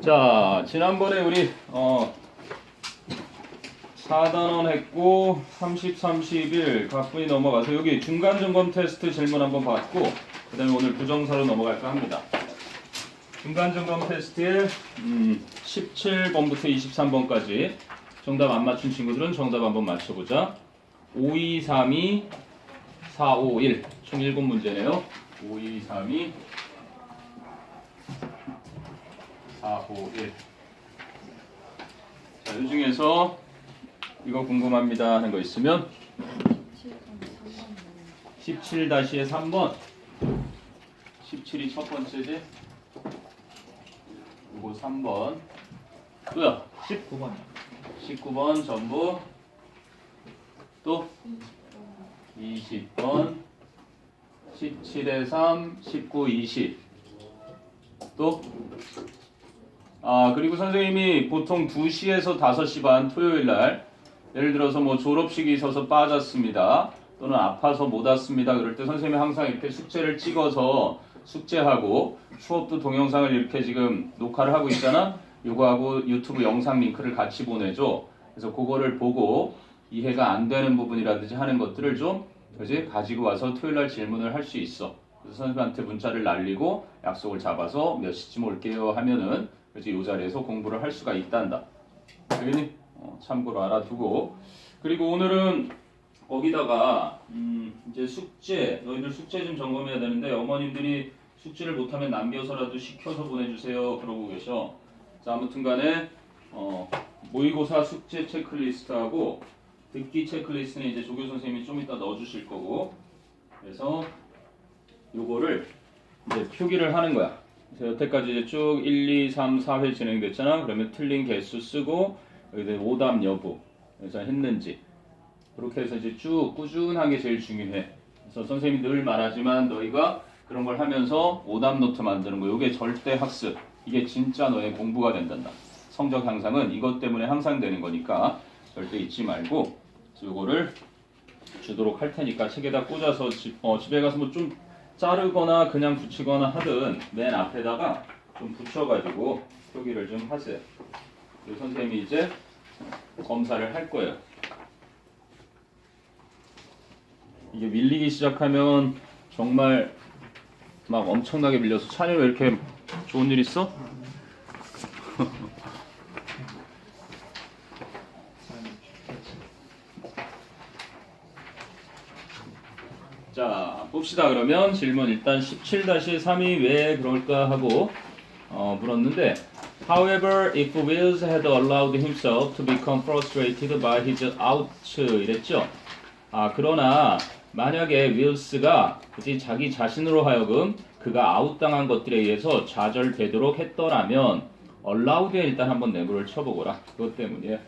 자, 지난번에 우리 4단원 했고 30, 31 각분이 넘어가서 여기 중간 점검 테스트 질문 한번 받고 그 다음에 오늘 부정사로 넘어갈까 합니다. 중간 점검 테스트에 17번부터 23번까지 정답 안 맞춘 친구들은 정답 한번 맞춰보자. 5, 2, 3, 2, 4, 5, 1 총 7문제네요. 5, 2, 3, 2 4, 5, 1. 자, 이 중에서 이거 궁금합니다 하는 거 있으면 17-에 3번 17이 첫 번째지? 이거 3번 또요 19번 전부 또 20번 17에 3 19, 20 또 그리고 선생님이 보통 2시에서 5시 반 토요일날 예를 들어서 뭐 졸업식이 있어서 빠졌습니다 또는 아파서 못 왔습니다 그럴 때 선생님이 항상 이렇게 숙제를 찍어서 숙제하고 수업도 동영상을 이렇게 지금 녹화를 하고 있잖아 요거하고 유튜브 영상 링크를 같이 보내줘 그래서 그거를 보고 이해가 안 되는 부분이라든지 하는 것들을 좀 그지 가지고 와서 토요일날 질문을 할 수 있어 그래서 선생님한테 문자를 날리고 약속을 잡아서 몇 시쯤 올게요 하면은 그래서 이 자리에서 공부를 할 수가 있단다. 알겠니? 참고로 알아두고 그리고 오늘은 거기다가 이제 숙제 너희들 숙제 좀 점검해야 되는데 어머님들이 숙제를 못하면 남겨서라도 시켜서 보내주세요 그러고 계셔. 자 아무튼간에 모의고사 숙제 체크리스트하고 듣기 체크리스트는 이제 조교 선생님이 좀 이따 넣어주실 거고 그래서 요거를 이제 표기를 하는 거야. 그래서 여태까지 이제 쭉 1, 2, 3, 4회 진행됐잖아. 그러면 틀린 개수 쓰고 여기다 오답 여부 그래서 했는지 그렇게 해서 이제 쭉 꾸준하게 제일 중요해. 그래서 선생님이 늘 말하지만 너희가 그런 걸 하면서 오답 노트 만드는 거 이게 절대 학습 이게 진짜 너의 공부가 된단다. 성적 향상은 이것 때문에 항상 되는 거니까 절대 잊지 말고 이거를 주도록 할 테니까 책에다 꽂아서 집에 가서 뭐 좀 자르거나 그냥 붙이거나 하든 맨 앞에다가 좀 붙여가지고 표기를 좀 하세요. 그리고 선생님이 이제 검사를 할 거예요. 이게 밀리기 시작하면 정말 막 엄청나게 밀려서 찬이 왜 이렇게 좋은 일 있어? 자 봅시다. 그러면 질문 일단 17-3이 왜 그럴까 하고 물었는데 However, if Wills had allowed himself to become frustrated by his out 이랬죠. 그러나 만약에 윌스가 자기 자신으로 하여금 그가 아웃당한 것들에 의해서 좌절되도록 했더라면 allowed에 일단 한번 내부를 쳐보거라. 그것 때문에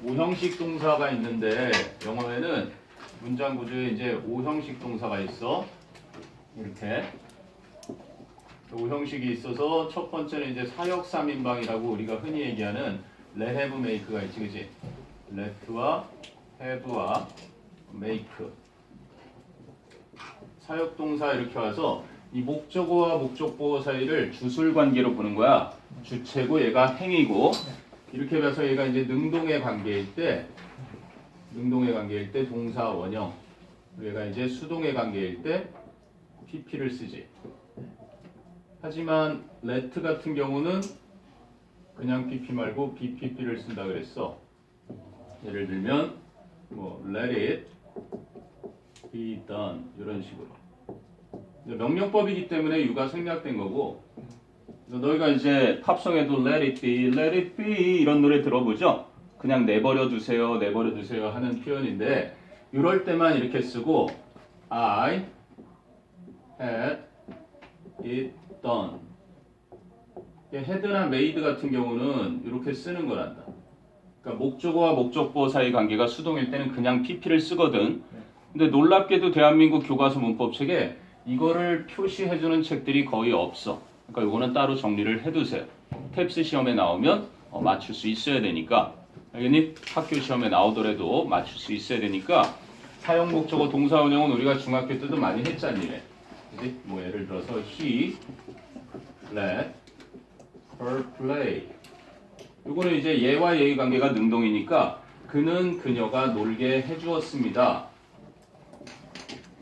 5형식 동사가 있는데 영어에는 문장 구조에 이제 5형식 동사가 있어. 이렇게 5형식이 있어서 첫 번째는 이제 사역 3인방이라고 우리가 흔히 얘기하는 let, have, make가 있지, 그지? let와 have와 make 사역 동사 이렇게 와서 이 목적어와 목적보어 사이를 주술 관계로 보는 거야. 주체고 얘가 행위고 이렇게 봐서 얘가 이제 능동의 관계일 때 동사 원형 얘가 이제 수동의 관계일 때 pp를 쓰지. 하지만 let 같은 경우는 그냥 pp 말고 bpp를 쓴다 그랬어. 예를 들면 뭐 let it be done 이런 식으로 명령법이기 때문에 유가 생략된 거고 너희가 이제 팝송에도 let it be 이런 노래 들어보죠? 그냥 내버려 두세요 하는 표현인데 이럴 때만 이렇게 쓰고 I had it done had나 made 같은 경우는 이렇게 쓰는 거란다. 그러니까 목적어와 목적보어 사이 관계가 수동일 때는 그냥 pp를 쓰거든. 근데 놀랍게도 대한민국 교과서 문법책에 이거를 표시해주는 책들이 거의 없어. 그러니까 이거는 따로 정리를 해두세요. 탭스 시험에 나오면 맞출 수 있어야 되니까. 알겠니? 학교 시험에 나오더라도 맞출 수 있어야 되니까 사용 목적어 동사 원형은 우리가 중학교 때도 많이 했잖니. 그지? 뭐 예를 들어서 he let her play. 요거는 이제 얘와 얘의 관계가 능동이니까 그는 그녀가 놀게 해주었습니다.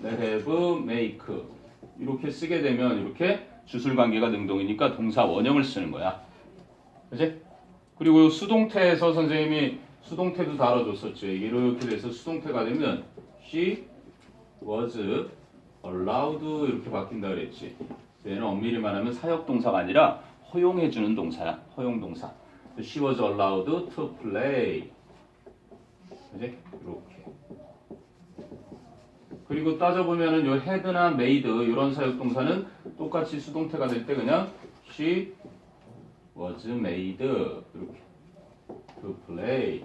Let have make 이렇게 쓰게 되면 이렇게 주술 관계가 능동이니까 동사 원형을 쓰는 거야. 그치? 그리고 수동태에서 선생님이 수동태도 다뤄줬었죠. 이렇게 돼서 수동태가 되면 she was allowed 이렇게 바뀐다 그랬지. 얘는 엄밀히 말하면 사역동사가 아니라 허용해주는 동사야. 허용동사. She was allowed to play. 그치? 이렇게. 그리고 따져보면은 요 had나 made 이런 사역동사는 똑같이 수동태가 될 때 그냥 she was made 이렇게 to play.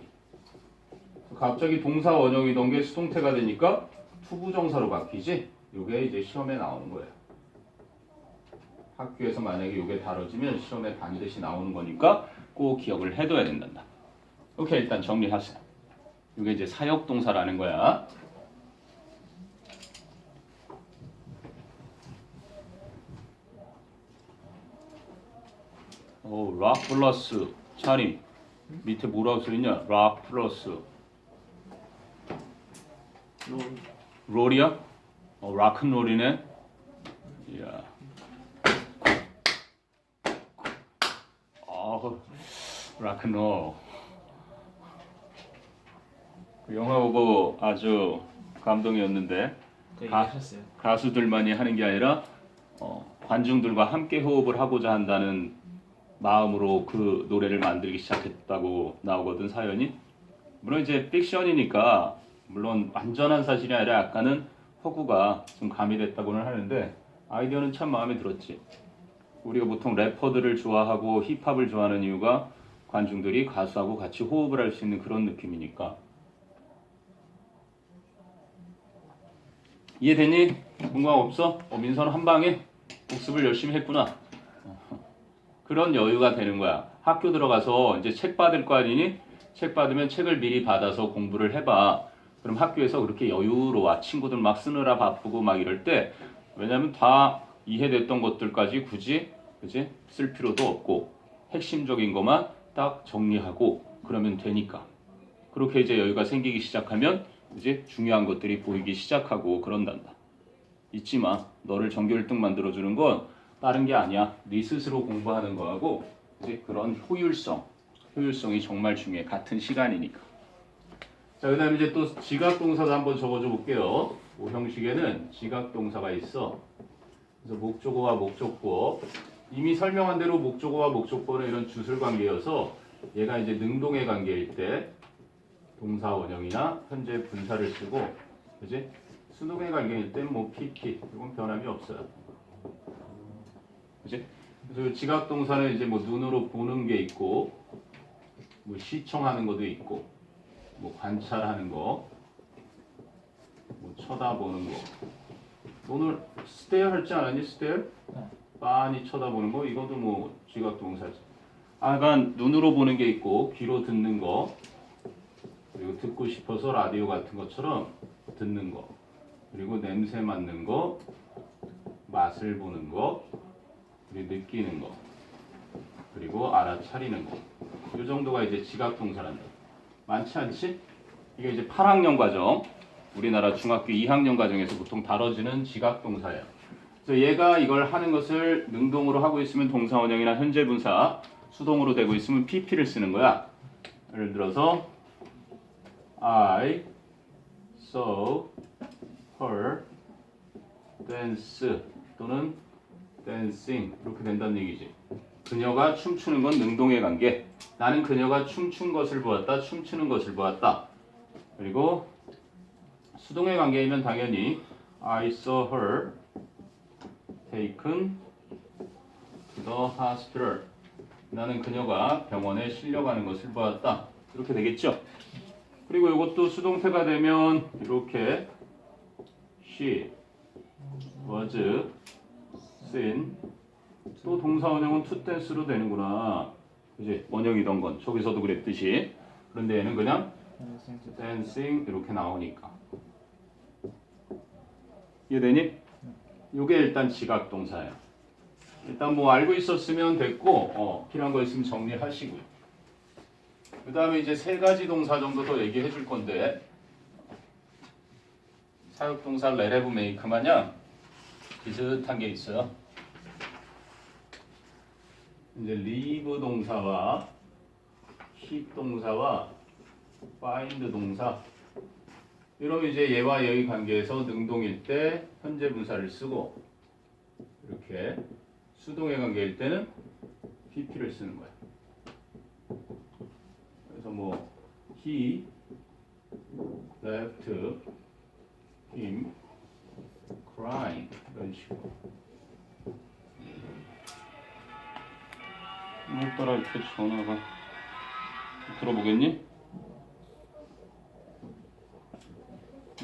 갑자기 동사 원형이던 게 수동태가 되니까 투부정사로 바뀌지. 요게 이제 시험에 나오는 거예요. 학교에서 만약에 요게 다뤄지면 시험에 반드시 나오는 거니까 꼭 기억을 해둬야 된단다. 오케이, 일단 정리하세요. 요게 이제 사역동사라는 거야. 락 플러스 차림 밑에 뭐라고 써있냐? 락 플러스 롤이야? 락큰롤이네. 이야. 락큰롤. 그 영화 보고 아주 감동이었는데 가수들만이 하는 게 아니라 관중들과 함께 호흡을 하고자 한다는 마음으로 그 노래를 만들기 시작했다고 나오거든 사연이. 물론 이제 픽션이니까 물론 완전한 사실이 아니라 약간은 허구가 좀 가미됐다고는 하는데 아이디어는 참 마음에 들었지. 우리가 보통 래퍼들을 좋아하고 힙합을 좋아하는 이유가 관중들이 가수하고 같이 호흡을 할 수 있는 그런 느낌이니까. 이해되니? 궁금한 거 없어? 민선 한 방에 복습을 열심히 했구나. 그런 여유가 되는 거야. 학교 들어가서 이제 책 받을 거 아니니? 책 받으면 책을 미리 받아서 공부를 해봐. 그럼 학교에서 그렇게 여유로워. 친구들 막 쓰느라 바쁘고 막 이럴 때 왜냐면 다 이해됐던 것들까지 굳이 그치? 쓸 필요도 없고 핵심적인 것만 딱 정리하고 그러면 되니까. 그렇게 이제 여유가 생기기 시작하면 이제 중요한 것들이 보이기 시작하고 그런단다. 잊지 마. 너를 전교 1등 만들어주는 건 다른 게 아니야. 네 스스로 공부하는 거하고 이제 그런 효율성이 정말 중요해. 같은 시간이니까. 자, 그 다음에 이제 또 지각동사도 한번 적어줘 볼게요. 형식에는 지각동사가 있어. 그래서 목적어와 목적보. 이미 설명한 대로 목적어와 목적보는 이런 주술 관계여서 얘가 이제 능동의 관계일 때 동사 원형이나 현재 분사를 쓰고, 그지? 수동의 관계일 때 뭐 PP 이건 변함이 없어요. 그지? 그래서 지각동사는 이제 뭐 눈으로 보는 게 있고, 뭐 시청하는 것도 있고, 뭐 관찰하는 거, 뭐 쳐다보는 거. 오늘 stare 할지 않았니? stare? 빤히 쳐다보는 거 이것도 뭐 지각동사지. 그러니까 눈으로 보는 게 있고 귀로 듣는 거, 그리고 듣고 싶어서 라디오 같은 것처럼 듣는 거, 그리고 냄새 맡는 거, 맛을 보는 거, 그리고 느끼는 거, 그리고 알아차리는 거. 이 정도가 이제 지각동사란다. 많지 않지? 이게 이제 8학년 과정, 우리나라 중학교 2학년 과정에서 보통 다뤄지는 지각동사예요. 그래서 얘가 이걸 하는 것을 능동으로 하고 있으면 동사원형이나 현재분사, 수동으로 되고 있으면 PP를 쓰는 거야. 예를 들어서 I saw her dance 또는 dancing 이렇게 된다는 얘기지. 그녀가 춤추는 건 능동의 관계. 나는 그녀가 춤춘 것을 보았다. 춤추는 것을 보았다. 그리고 수동의 관계이면 당연히 I saw her taken to the hospital. 나는 그녀가 병원에 실려가는 것을 보았다. 이렇게 되겠죠? 그리고 이것도 수동태가 되면 이렇게 she was seen. 또 동사 원형은 to dance로 되는구나. 그지? 원형이던 건 저기서도 그랬듯이. 그런데 얘는 그냥 dancing 이렇게 나오니까. 이해되니? 이게 일단 지각동사예요. 일단 뭐 알고 있었으면 됐고 필요한 거 있으면 정리하시고요. 그 다음에 이제 세 가지 동사 정도 더 얘기해 줄 건데 사역동사 let have make 마냥 비슷한 게 있어요. 이제 leave 동사와 keep 동사와 find 동사 이러면 이제 얘와 얘의 관계에서 능동일 때 현재 분사를 쓰고 이렇게 수동의 관계일 때는 pp를 쓰는 거야. 그래서 뭐 he left him crying 이런 식으로. 오늘따라 이렇게 전화가 들어보겠니?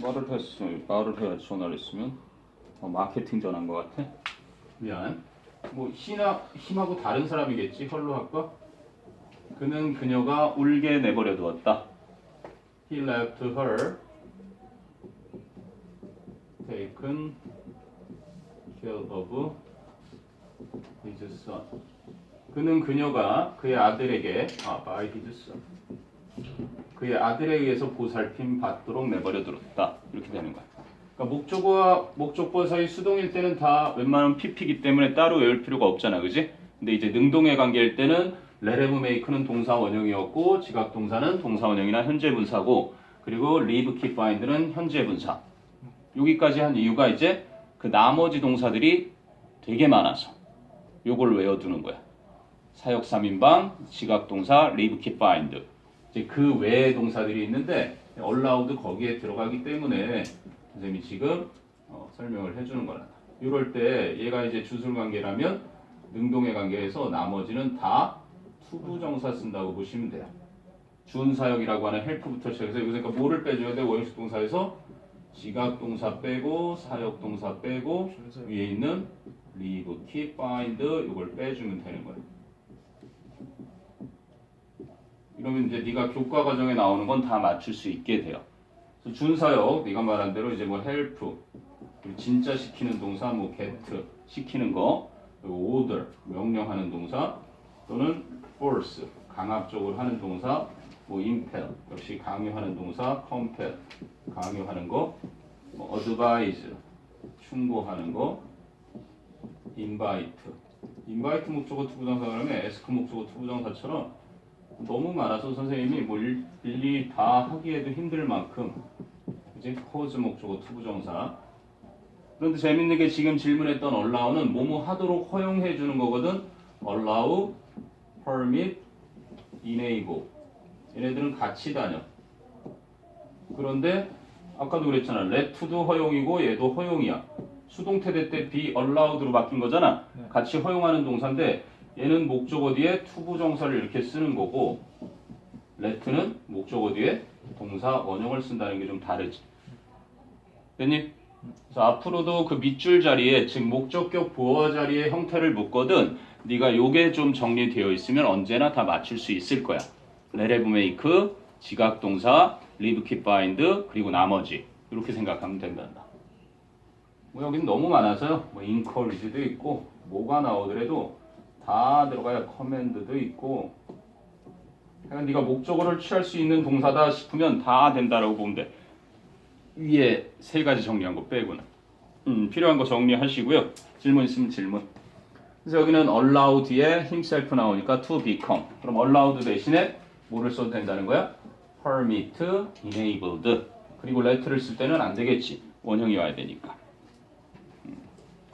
말을 해야지 전화를 했으면 마케팅 전화인 것 같아. 미안. 뭐 힘하고 다른 사람이겠지. 헐로 할까? 그는 그녀가 울게 내버려 두었다. He left her taken care of his son. 그는 그녀가 그의 아들에게 by his son. 그의 아들에 의해서 보살핌 받도록 내버려 두었다. 이렇게 되는 거야. 그러니까 목적어와 목적보 사이 수동일 때는 다 웬만하면 pp이기 때문에 따로 외울 필요가 없잖아, 그지? 근데 이제 능동의 관계일 때는 let have make는 동사 원형이었고 지각 동사는 동사 원형이나 현재 분사고 그리고 leave, keep, find는 현재 분사. 여기까지 한 이유가 이제 그 나머지 동사들이 되게 많아서 요걸 외워두는 거야. 사역 3인방, 지각 동사, leave, keep, find. 이제 그 외의 동사들이 있는데 allowed 거기에 들어가기 때문에 선생님이 지금 설명을 해주는 거라. 이럴 때 얘가 이제 주술 관계라면 능동의 관계에서 나머지는 다 투부정사 쓴다고 보시면 돼요. 준사역이라고 하는 help부터 시작해서 여기서 그러니까 뭐를 빼줘야 돼? 원형식 동사에서 지각 동사 빼고 사역 동사 빼고 위에 있는 leave, keep, find 이걸 빼주면 되는 거예요. 이러면 이제 네가 교과 과정에 나오는 건 다 맞출 수 있게 돼요. 그래서 준사역 네가 말한 대로 이제 뭐 help 진짜 시키는 동사 뭐 get 시키는 거 그리고 order 명령하는 동사 또는 force 강압적으로 하는 동사 뭐 impel 역시 강요하는 동사 compel 강요하는 거 뭐 advise 충고하는 거 invite 목적어 투부정사 그러면 ask 목적어 투부정사처럼 너무 많아서 선생님이 뭐 일일이 다 하기에도 힘들 만큼 이제 cause 목적어 투부정사. 그런데 재밌는 게 지금 질문했던 allow는 뭐뭐 하도록 허용해 주는 거거든. allow, permit, enable. 얘네들은 같이 다녀. 그런데 아까도 그랬잖아. let to도 허용이고 얘도 허용이야. 수동태대 때 be allowed로 바뀐 거잖아. 같이 허용하는 동사인데 얘는 목적어 뒤에 투부정사를 이렇게 쓰는 거고 let는 목적어 뒤에 동사 원형을 쓴다는 게 좀 다르지. 됐니? 그래서 앞으로도 그 밑줄 자리에 즉 목적격 보어 자리에 형태를 묻거든 네가 요게 좀 정리되어 있으면 언제나 다 맞출 수 있을 거야. let have make, 지각 동사, leave, keep, find 그리고 나머지 이렇게 생각하면 된단다. 뭐 여기는 너무 많아서요. 뭐 encourage도 있고 뭐가 나오더라도 다 들어가야 커맨드도 있고 그냥 네가 목적어를 취할 수 있는 동사다 싶으면 다 된다라고 보면 돼. 위에 세 가지 정리한 거 빼고는 필요한 거 정리하시고요. 질문 있으면 질문. 그래서 여기는 allow 뒤에 himself 나오니까 to become. 그럼 allowed 대신에 뭐를 써도 된다는 거야? permit, enabled. 그리고 let를 쓸 때는 안 되겠지. 원형이 와야 되니까.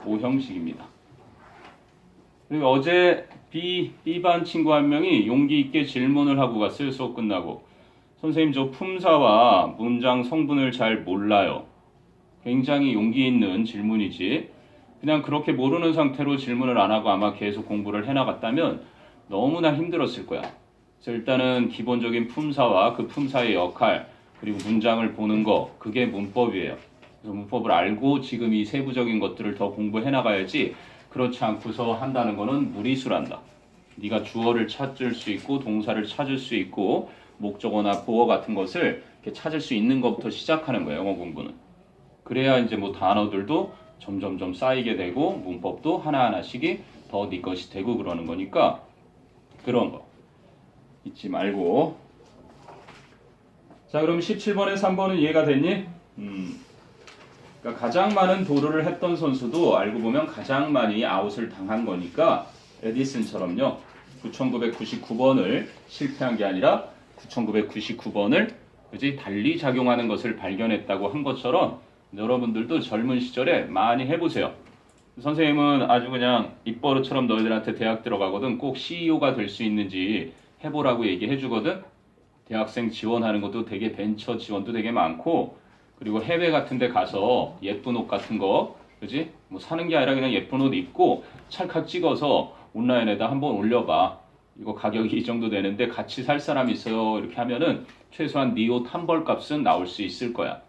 오형식입니다. 그리고 어제 B반 친구 한 명이 용기 있게 질문을 하고 갔어요. 수업 끝나고. 선생님 저 품사와 문장 성분을 잘 몰라요. 굉장히 용기 있는 질문이지. 그냥 그렇게 모르는 상태로 질문을 안 하고 아마 계속 공부를 해나갔다면 너무나 힘들었을 거야. 그래서 일단은 기본적인 품사와 그 품사의 역할 그리고 문장을 보는 거 그게 문법이에요. 그래서 문법을 알고 지금 이 세부적인 것들을 더 공부해 나가야지 그렇지 않고서 한다는 거는 무리수란다. 네가 주어를 찾을 수 있고 동사를 찾을 수 있고 목적어나 보어 같은 것을 이렇게 찾을 수 있는 것부터 시작하는 거예요. 영어 공부는. 그래야 이제 뭐 단어들도 점점점 쌓이게 되고 문법도 하나하나씩이 더 네 것이 되고 그러는 거니까 그런 거 잊지 말고. 자, 그럼 17번에 3번은 이해가 됐니? 그러니까 가장 많은 도루를 했던 선수도 알고 보면 가장 많이 아웃을 당한 거니까 에디슨처럼요. 9,999번을 실패한 게 아니라 9,999번을 그지 달리 작용하는 것을 발견했다고 한 것처럼 여러분들도 젊은 시절에 많이 해보세요. 선생님은 아주 그냥 입버릇처럼 너희들한테 대학 들어가거든 꼭 CEO가 될 수 있는지 해보라고 얘기해 주거든. 대학생 지원하는 것도 되게 벤처 지원도 되게 많고, 그리고 해외 같은 데 가서 예쁜 옷 같은 거 그지 뭐 사는 게 아니라 그냥 예쁜 옷 입고 찰칵 찍어서 온라인에다 한번 올려봐. 이거 가격이 이 정도 되는데 같이 살 사람 있어요. 이렇게 하면은 최소한 네 옷 한 벌 값은 나올 수 있을 거야.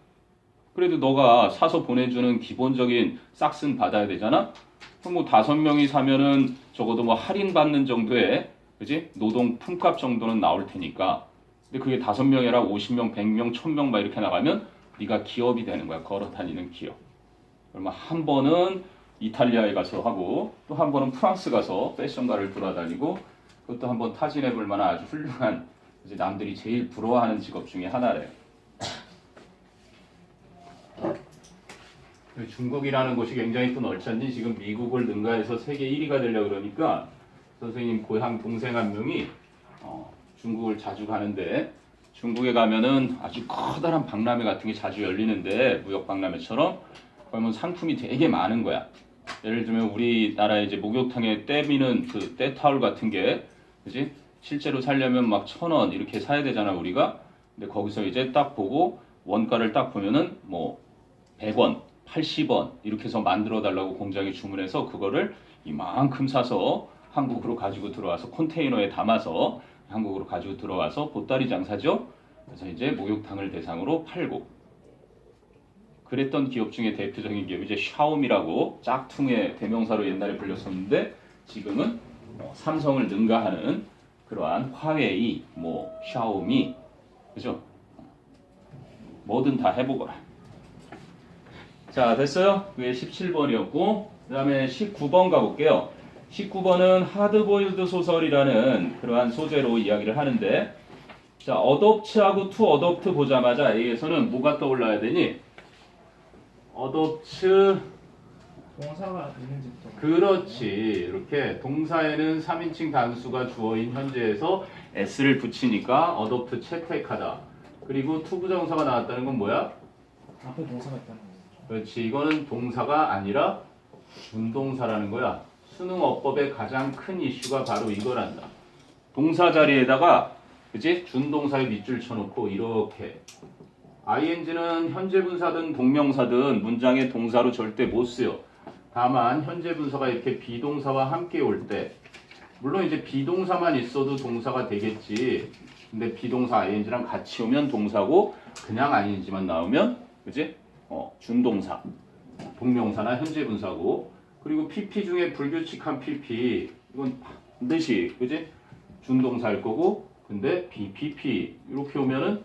그래도 너가 사서 보내주는 기본적인 싹슨 받아야 되잖아. 그럼 뭐 5명이 사면은 적어도 뭐 할인 받는 정도의 그지 노동 품값 정도는 나올 테니까. 근데 그게 5명이라 50명, 100명, 1000명 막 이렇게 나가면 네가 기업이 되는 거야. 걸어 다니는 기업. 그러면 한 번은 이탈리아에 가서 하고 또 한 번은 프랑스 가서 패션가를 돌아다니고 그것도 한번 타진해 볼 만한 아주 훌륭한 이제 남들이 제일 부러워하는 직업 중에 하나래요. 중국이라는 곳이 굉장히 또 넓잖니. 지금 미국을 능가해서 세계 1위가 되려고 그러니까 선생님 고향 동생 한 명이 중국을 자주 가는데 중국에 가면은 아주 커다란 박람회 같은 게 자주 열리는데 무역 박람회처럼 그러면 상품이 되게 많은 거야. 예를 들면 우리나라에 이제 목욕탕에 때 미는 그 때타올 같은 게 그지 실제로 살려면 막 1,000원 이렇게 사야 되잖아 우리가. 근데 거기서 이제 딱 보고 원가를 딱 보면은 뭐 100원 80원 이렇게 해서 만들어 달라고 공장에 주문해서 그거를 이만큼 사서 한국으로 가지고 들어와서 컨테이너에 담아서 한국으로 가지고 들어와서 보따리 장사죠. 그래서 이제 목욕탕을 대상으로 팔고 그랬던 기업 중에 대표적인 기업이 이제 샤오미라고 짝퉁의 대명사로 옛날에 불렸었는데 지금은 삼성을 능가하는 그러한 화웨이, 뭐 샤오미, 그죠? 뭐든 다 해보거라. 자, 됐어요? 그게 17번이었고 그 다음에 19번 가볼게요. 19번은 하드보일드 소설이라는 그러한 소재로 이야기를 하는데 자, 어덥트하고 투 어덥트 보자마자 A에서는 뭐가 떠올라야 되니? 어덥트 동사가 있는지부터. 그렇지. 이렇게 동사에는 3인칭 단수가 주어인 현재에서 s를 붙이니까 어덥트 채택하다. 그리고 투 부정사가 나왔다는 건 뭐야? 앞에 동사가 있다는 거죠. 그렇지. 이거는 동사가 아니라 준동사라는 거야. 수능 어법의 가장 큰 이슈가 바로 이거란다. 동사 자리에다가 그지? 준동사의 밑줄 쳐놓고 이렇게 ing는 현재 분사든 동명사든 문장의 동사로 절대 못 쓰요. 다만 현재 분사가 이렇게 비동사와 함께 올 때 물론 이제 비동사만 있어도 동사가 되겠지. 근데 비동사 ing랑 같이 오면 동사고 그냥 ing만 나오면 그지? 준동사, 동명사나 현재 분사고 그리고 PP 중에 불규칙한 PP 이건 반드시 그지? 준동사일 거고 근데 BPP 이렇게 오면은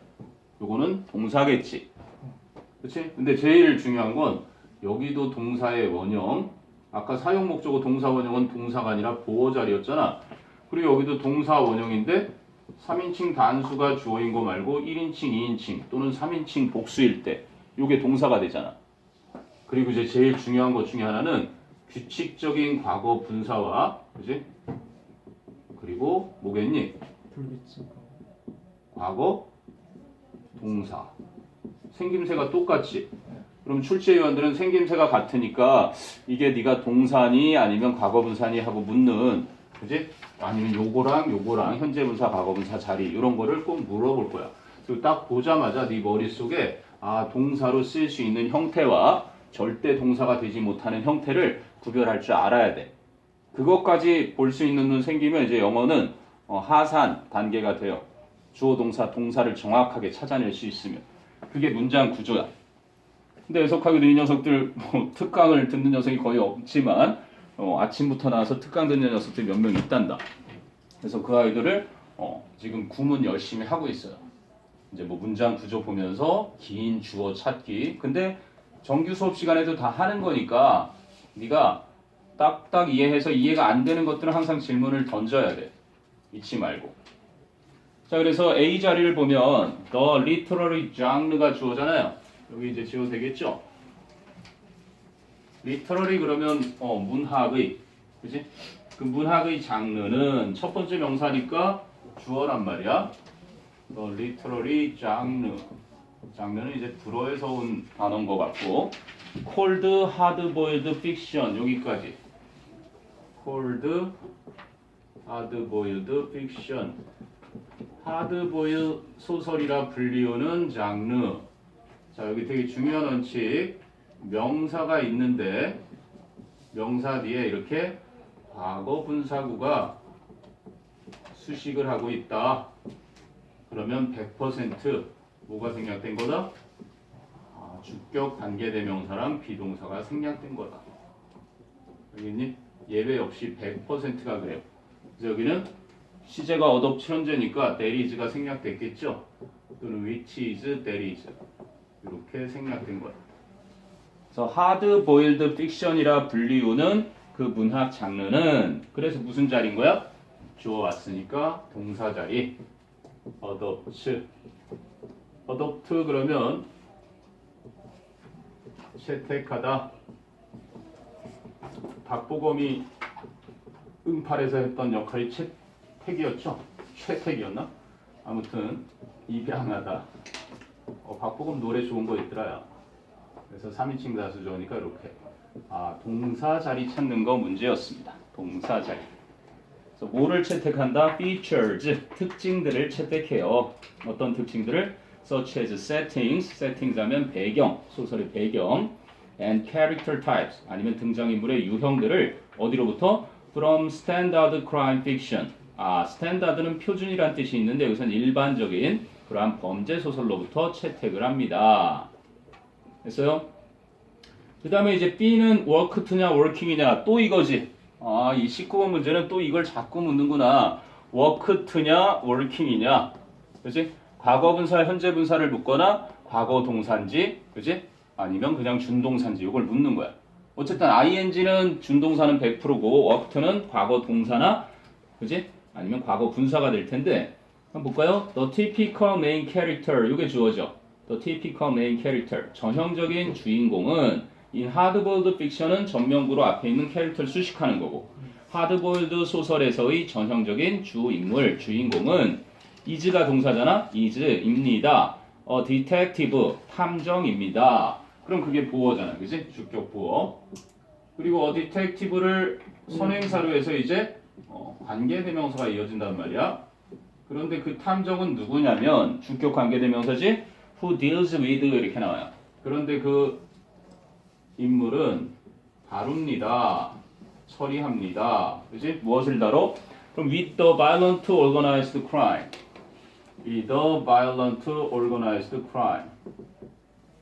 요거는 동사겠지. 그치? 근데 제일 중요한 건 여기도 동사의 원형 아까 사용 목적어 동사 원형은 동사가 아니라 보어 자리였잖아. 그리고 여기도 동사 원형인데 3인칭 단수가 주어인 거 말고 1인칭, 2인칭 또는 3인칭 복수일 때 요게 동사가 되잖아. 그리고 이제 제일 중요한 것 중에 하나는 규칙적인 과거 분사와 그지? 그리고 뭐겠니? 불규칙. 과거 동사 생김새가 똑같지. 그럼 출제위원들은 생김새가 같으니까 이게 네가 동사니 아니면 과거분사니 하고 묻는 그지? 아니면 요거랑 현재분사 과거분사 자리 이런 거를 꼭 물어볼 거야. 그리고 딱 보자마자 네 머릿속에 동사로 쓰일 수 있는 형태와 절대 동사가 되지 못하는 형태를 구별할 줄 알아야 돼. 그것까지 볼 수 있는 눈 생기면 이제 영어는 하산 단계가 돼요. 주어 동사 동사를 정확하게 찾아낼 수 있으면 그게 문장 구조야. 근데 해석하기도 이 녀석들 뭐 특강을 듣는 녀석이 거의 없지만 아침부터 나와서 특강 듣는 녀석들이 몇 명 있단다. 그래서 그 아이들을 지금 구문 열심히 하고 있어요. 이제 뭐 문장 구조 보면서 긴 주어 찾기. 근데 정규 수업 시간에도 다 하는 거니까 네가 딱딱 이해해서 이해가 안 되는 것들은 항상 질문을 던져야 돼. 잊지 말고. 자, 그래서 A 자리를 보면 the literary genre가 주어잖아요. 여기 이제 지워도 되겠죠? literary 그러면 문학의, 그지? 그 문학의 장르는 첫 번째 명사니까 주어란 말이야. the literary genre. 장르는 이제 불어에서 온 단어인 것 같고, cold, hard-boiled fiction 여기까지. cold, hard-boiled fiction. 하드보일 소설이라 불리우는 장르. 자, 여기 되게 중요한 원칙. 명사가 있는데 명사 뒤에 이렇게 과거 분사구가 수식을 하고 있다. 그러면 100% 뭐가 생략된 거다? 주격 관계대명사랑 비동사가 생략된 거다. 알겠니? 예외 없이 100%가 그래요. 그래서 여기는 시제가 어덥 현재니까 there is가 생략됐겠죠? 또는 which is, that is 이렇게 생략된 거야. 그래서 hard boiled fiction이라 불리우는 그 문학 장르는 그래서 무슨 자리인 거야? 주어 왔으니까 동사 자리. adopt. adopt 그러면 채택하다. 박보검이 응팔에서 했던 역할이 택이었죠? 최택이었나? 아무튼 입양하다. 박보검 노래 좋은 거 있더라요. 그래서 3인칭 다수 좋으니까 이렇게 동사 자리 찾는 거 문제였습니다. 동사 자리. 그래서 뭐를 채택한다? features, 특징들을 채택해요. 어떤 특징들을? such as settings, settings 하면 배경, 소설의 배경 and character types, 아니면 등장인물의 유형들을 어디로부터? from standard crime fiction. 스탠다드는 표준이란 뜻이 있는데 여기서는 일반적인 그러한 범죄 소설로부터 채택을 합니다. 됐어요? 그 다음에 이제 B는 worked냐 working이냐 또 이거지. 이 19번 문제는 또 이걸 자꾸 묻는구나. worked냐 working이냐. 그치? 과거 분사, 현재 분사를 묻거나 과거 동사인지, 그치? 아니면 그냥 준동사인지 이걸 묻는 거야. 어쨌든 ing는 준동사는 100%고 worked는 과거 동사나, 그치? 아니면 과거 분사가 될 텐데 한번 볼까요? The typical main character 이게 주어져. The typical main character 전형적인 주인공은 in hard-boiled fiction은 전명구로 앞에 있는 캐릭터를 수식하는 거고 hard-boiled 소설에서의 전형적인 주인물, 주인공은 is가 동사잖아. is입니다. detective 탐정입니다. 그럼 그게 보어잖아. 그치? 주격 보어. 그리고 detective를 선행사로 해서 이제 관계대명사가 이어진단 말이야. 그런데 그 탐정은 누구냐면 주격 관계대명사지 who deals with 이렇게 나와요. 그런데 그 인물은 다룹니다. 처리합니다. 그치? 무엇을 다뤄? 그럼 with the violent organized crime. with the violent organized crime.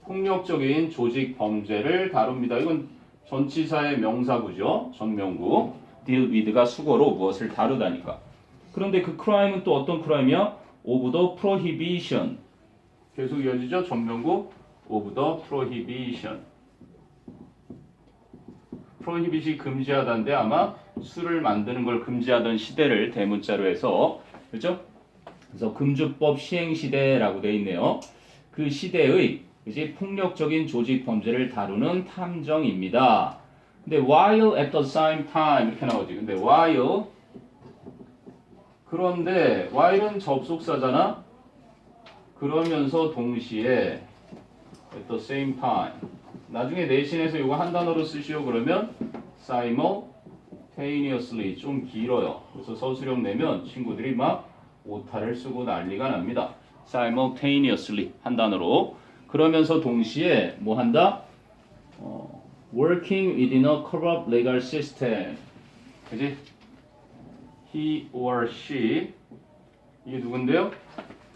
폭력적인 조직 범죄를 다룹니다. 이건 전치사의 명사구죠. 전명구. deal with가 수거로 무엇을 다루다니까. 그런데 그 crime은 또 어떤 crime이야? of the prohibition. 계속 이어지죠. 전명구 of the prohibition. prohibit이 금지하다인데 아마 술을 만드는 걸 금지하던 시대를 대문자로 해서 그렇죠? 그래서 금주법 시행 시대라고 돼 있네요. 그 시대의 이제 폭력적인 조직 범죄를 다루는 탐정입니다. 근데 while at the same time 이렇게 나오지. 근데 while 그런데 while은 접속사잖아. 그러면서 동시에 at the same time 나중에 내신에서 이거 한 단어로 쓰시오 그러면 simultaneously 좀 길어요. 그래서 서술형 내면 친구들이 막 오타를 쓰고 난리가 납니다. simultaneously 한 단어로 그러면서 동시에 뭐 한다? working within a corrupt legal system. 그지? he or she 이게 누군데요?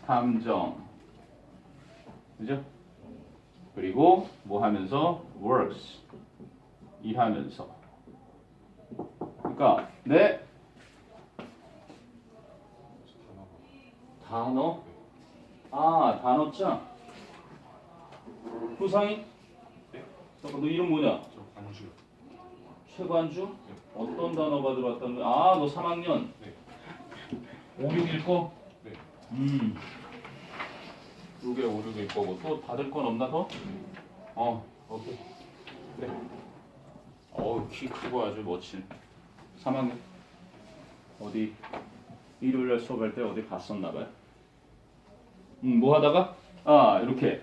탐정. 그죠? 그리고 뭐 하면서 works 일하면서. 그러니까 네 단어 단어장 후상이 너 이름 뭐냐? 저 강주요. 최관주? 어떤 단어가 들어왔다는 거야? 아, 너 3학년. 네. 5, 6일 거? 네. 이게 5, 6일 거고 또 받을 건 없나 더? 오케이. 그래. 키 크고 아주 멋진 3학년. 어디 일요일날 수업할 때 어디 갔었나 봐요. 뭐 하다가? 이렇게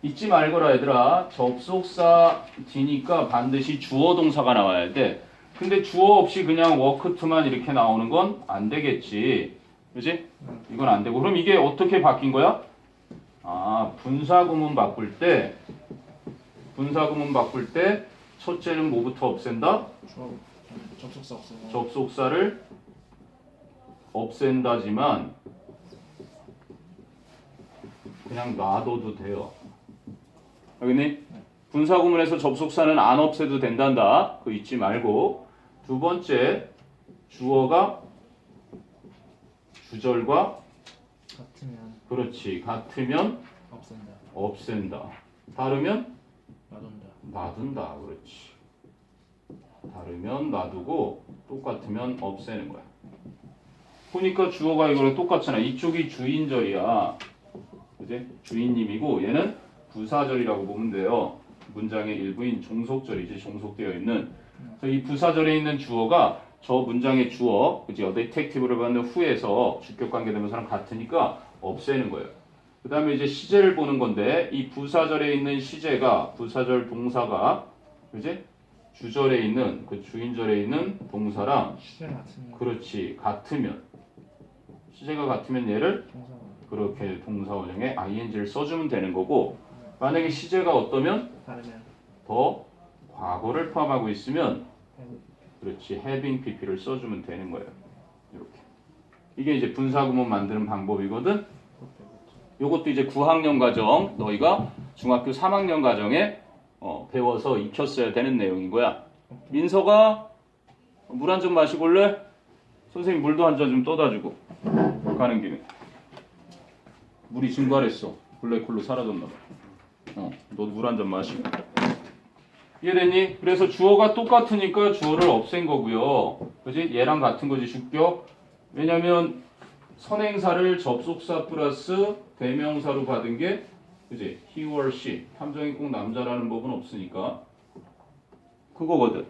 잊지 말거라 얘들아. 접속사 뒤니까 반드시 주어 동사가 나와야 돼. 근데 주어 없이 그냥 work to만 이렇게 나오는 건 안 되겠지. 그지? 이건 안 되고. 그럼 이게 어떻게 바뀐 거야? 분사구문 바꿀 때 첫째는 뭐부터 없앤다? 접속사 없어요. 접속사를 없앤다지만 그냥 놔둬도 돼요. 알겠니? 분사구문에서 접속사는 안 없애도 된단다. 그거 잊지 말고. 두 번째, 주어가 주절과 같으면 그렇지 같으면 없앤다. 없앤다. 다르면 놔둔다. 놔둔다. 그렇지. 다르면 놔두고 똑같으면 없애는 거야. 보니까 주어가 이거랑 똑같잖아. 이쪽이 주인절이야. 그지? 주인님이고 얘는 부사절이라고 보면 돼요. 문장의 일부인 종속절이지. 종속되어 있는. 그래서 이 부사절에 있는 주어가 저 문장의 주어, 그지? 어데이텍티브를 받는 후에서 주격 관계대명사랑 같으니까 없애는 거예요. 그 다음에 이제 시제를 보는 건데 이 부사절에 있는 시제가 부사절 동사가 그지? 주절에 있는 그 주인절에 있는 동사랑 시제 같으면 그렇지 같으면 시제가 같으면 얘를 동사가 그렇게 동사 원형에 ing를 써주면 되는 거고 만약에 시제가 어떠면 다르면 더 과거를 포함하고 있으면 have 그렇지 having pp를 써주면 되는 거예요. 이렇게 이게 이제 분사구문 만드는 방법이거든. 그렇죠. 요것도 이제 9학년 과정 너희가 중학교 3학년 과정에 배워서 익혔어야 되는 내용인 거야. 민서가 물 한 잔 마시고 올래? 선생님 물도 한 잔 좀 떠다 주고 가는 김에. 물이 증발했어. 블랙홀로 사라졌나 봐. 너도 물 한 잔 마시고. 이해됐니? 그래서 주어가 똑같으니까 주어를 없앤 거고요. 그지? 얘랑 같은 거지 주격. 왜냐면 선행사를 접속사 플러스 대명사로 받은 게 그지? he or she. 탐정이 꼭 남자라는 법은 없으니까. 그거거든.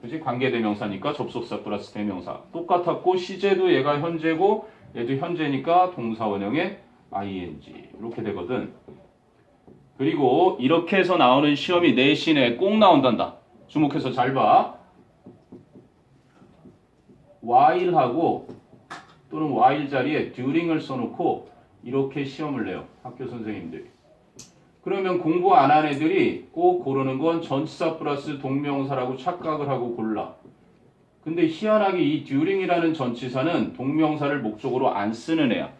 그지? 관계대명사니까 접속사 플러스 대명사. 똑같았고 시제도 얘가 현재고 얘도 현재니까 동사 원형에 ing. 이렇게 되거든. 그리고 이렇게 해서 나오는 시험이 내신에 꼭 나온단다. 주목해서 잘 봐. while하고 또는 while 자리에 during을 써놓고 이렇게 시험을 내요. 학교 선생님들이. 그러면 공부 안 한 애들이 꼭 고르는 건 전치사 플러스 동명사라고 착각을 하고 골라. 근데 희한하게 이 during이라는 전치사는 동명사를 목적으로 안 쓰는 애야.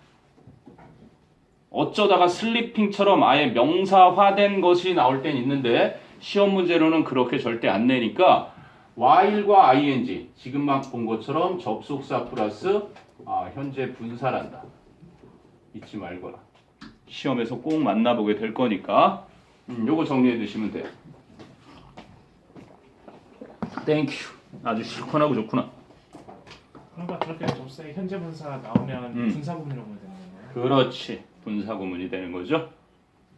어쩌다가 슬리핑처럼 아예 명사화된 것이 나올 땐 있는데 시험 문제로는 그렇게 절대 안 내니까 while과 ing 지금 막 본 것처럼 접속사 플러스 현재 분사란다. 잊지 말거라. 시험에서 꼭 만나보게 될 거니까 요거 정리해 두시면 돼요. 땡큐. 아주 시원하고 좋구나. 그러니까 그렇게 접속사에 현재 분사 나오면 분사구문이라고 보면 되는 건가요? 그렇지. 분사구문이 되는 거죠.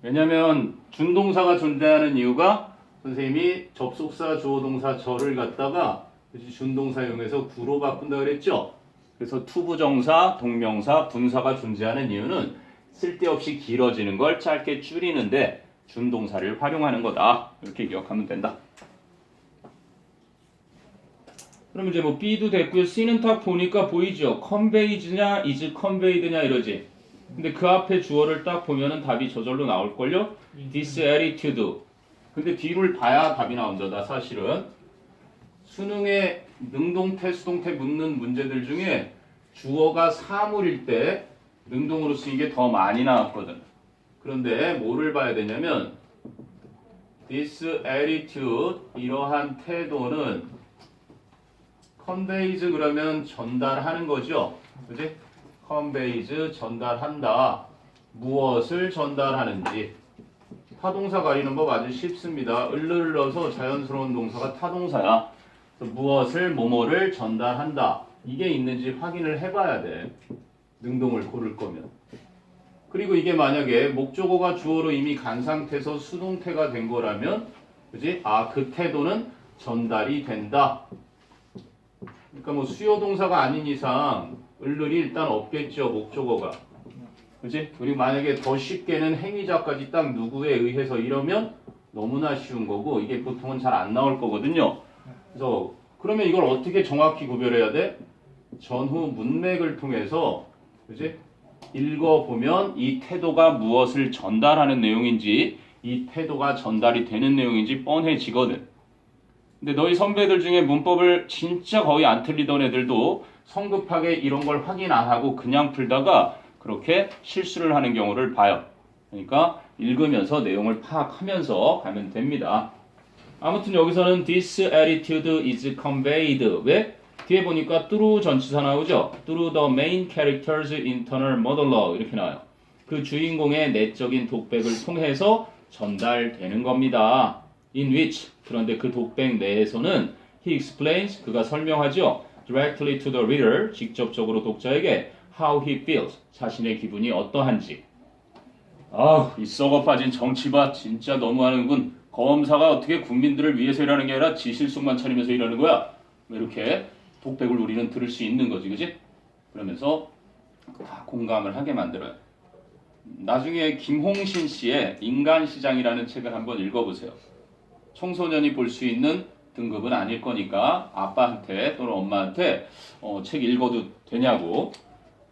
왜냐면 준동사가 존재하는 이유가 선생님이 접속사 주어동사 저를 갖다가 준동사용해서 구로 바꾼다 그랬죠. 그래서 투부정사, 동명사, 분사가 존재하는 이유는 쓸데없이 길어지는 걸 짧게 줄이는데 준동사를 활용하는 거다. 이렇게 기억하면 된다. 그럼 이제 뭐 B도 됐고요. C는 딱 보니까 보이죠. conveyed냐, is conveyed냐 이러지. 근데 그 앞에 주어를 딱 보면은 답이 저절로 나올걸요? This attitude. 근데 뒤를 봐야 답이 나온다, 사실은. 수능에 능동태, 수동태 묻는 문제들 중에 주어가 사물일 때 능동으로 쓰인 게 더 많이 나왔거든. 그런데 뭐를 봐야 되냐면 This attitude, 이러한 태도는 conveys 그러면 전달하는 거죠. 그지? conveys 전달한다. 무엇을 전달하는지. 타동사 가리는 법 아주 쉽습니다. 을을 넣어서 자연스러운 동사가 타동사야. 무엇을 뭐뭐를 전달한다. 이게 있는지 확인을 해봐야 돼. 능동을 고를 거면. 그리고 이게 만약에 목적어가 주어로 이미 간 상태에서 수동태가 된 거라면, 그지? 아, 그 태도는 전달이 된다. 그러니까 뭐 수요 동사가 아닌 이상 을을이 일단 없겠죠, 목적어가. 그지? 그리고 만약에 더 쉽게는 행위자까지 딱 누구에 의해서 이러면 너무나 쉬운 거고, 이게 보통은 잘 안 나올 거거든요. 그래서 그러면 이걸 어떻게 정확히 구별해야 돼? 전후 문맥을 통해서, 그지? 읽어보면 이 태도가 무엇을 전달하는 내용인지, 이 태도가 전달이 되는 내용인지 뻔해지거든. 근데 너희 선배들 중에 문법을 진짜 거의 안 틀리던 애들도 성급하게 이런 걸 확인 안 하고 그냥 풀다가 그렇게 실수를 하는 경우를 봐요. 그러니까 읽으면서 내용을 파악하면서 가면 됩니다. 아무튼 여기서는 this attitude is conveyed. 왜? 뒤에 보니까 through 전치사 나오죠? through the main character's internal monologue 이렇게 나와요. 그 주인공의 내적인 독백을 통해서 전달되는 겁니다. in which 그런데 그 독백 내에서는 he explains 그가 설명하죠. directly to the reader 직접적으로 독자에게 how he feels 자신의 기분이 어떠한지. 아우 이 썩어 빠진 정치밭 진짜 너무하는군. 검사가 어떻게 국민들을 위해서 일하는 게 아니라 지실속만 차리면서 일하는 거야. 이렇게 독백을 우리는 들을 수 있는 거지, 그지? 그러면서 다 공감을 하게 만들어요. 나중에 김홍신 씨의 인간시장이라는 책을 한번 읽어보세요. 청소년이 볼 수 있는 등급은 아닐 거니까 아빠한테 또는 엄마한테 책 읽어도 되냐고.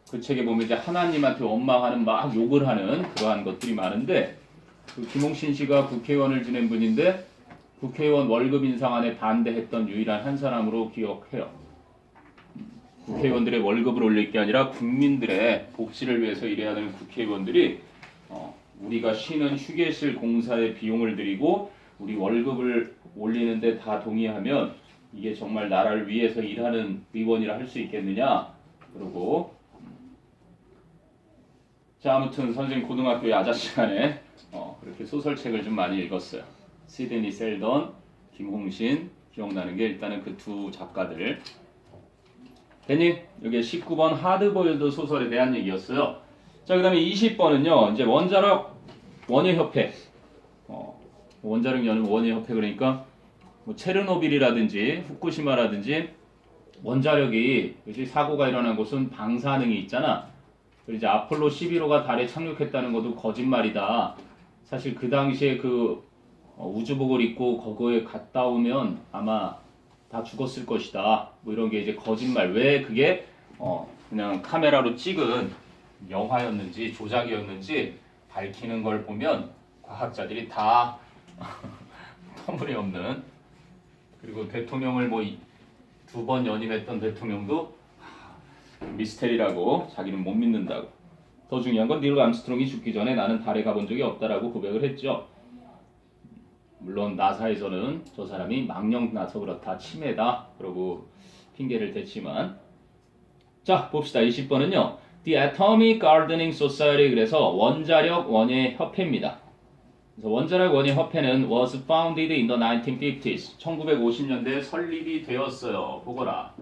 그 책에 보면 이제 하나님한테 원망하는 막 욕을 하는 그러한 것들이 많은데 그 김홍신 씨가 국회의원을 지낸 분인데 국회의원 월급 인상안에 반대했던 유일한 한 사람으로 기억해요. 국회의원들의 월급을 올릴 게 아니라 국민들의 복지를 위해서 일해야 되는 국회의원들이 우리가 쉬는 휴게실 공사에 비용을 들이고 우리 월급을 올리는데 다 동의하면 이게 정말 나라를 위해서 일하는 의원이라 할 수 있겠느냐 그러고 자 아무튼 선생님 고등학교 야자 시간에 그렇게 소설책을 좀 많이 읽었어요. 시드니 셀던, 김홍신 기억나는 게 일단은 그 두 작가들. 됐니? 여기 19번 하드보일드 소설에 대한 얘기였어요. 자 그 다음에 20번은요 이제 원자력 원예협회 원자력 원예협회 그러니까 뭐 체르노빌이라든지 후쿠시마라든지 원자력이 그치? 사고가 일어난 곳은 방사능이 있잖아. 그리고 이제 아폴로 11호가 달에 착륙했다는 것도 거짓말이다. 사실 그 당시에 그 우주복을 입고 거기에 갔다 오면 아마 다 죽었을 것이다. 뭐 이런 게 이제 거짓말. 왜 그게 그냥 카메라로 찍은 영화였는지 조작이었는지 밝히는 걸 보면 과학자들이 다 터무니없는. 그리고 대통령을 뭐 2번 연임했던 대통령도 미스테리라고 자기는 못 믿는다고. 더 중요한 건 닐 암스트롱이 죽기 전에 나는 달에 가본 적이 없다라고 고백을 했죠. 물론 나사에서는 저 사람이 망령 나서 그렇다 치매다 그러고 핑계를 댔지만 자 봅시다. 20번은요 The Atomic Gardening Society 그래서 원자력 원예 협회입니다. 그래서 원자력 원예 협회는 was founded in the 1950s 1950년대에 설립이 되었어요. 보거라.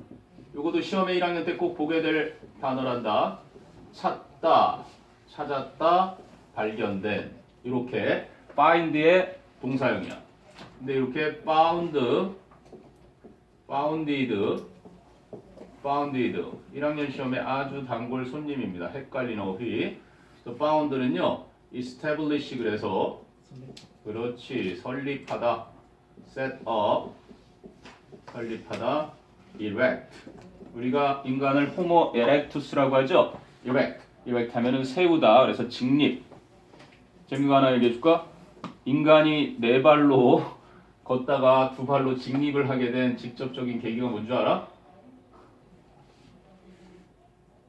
요것도 시험에 1학년 때 꼭 보게 될 단어란다. 찾다, 찾았다, 발견된 이렇게 find의 동사형이야. 근데 이렇게 found, founded 1학년 시험에 아주 단골 손님입니다. 헷갈리는 어휘. found는요 establish 그래서 그렇지 설립하다, set up 설립하다, erect 우리가 인간을 호모 erectus라고 하죠. erect 하면은 세우다 그래서 직립. 재미가 하나 얘기해 줄까? 인간이 네 발로 걷다가 두 발로 직립을 하게 된 직접적인 계기가 뭔 줄 알아?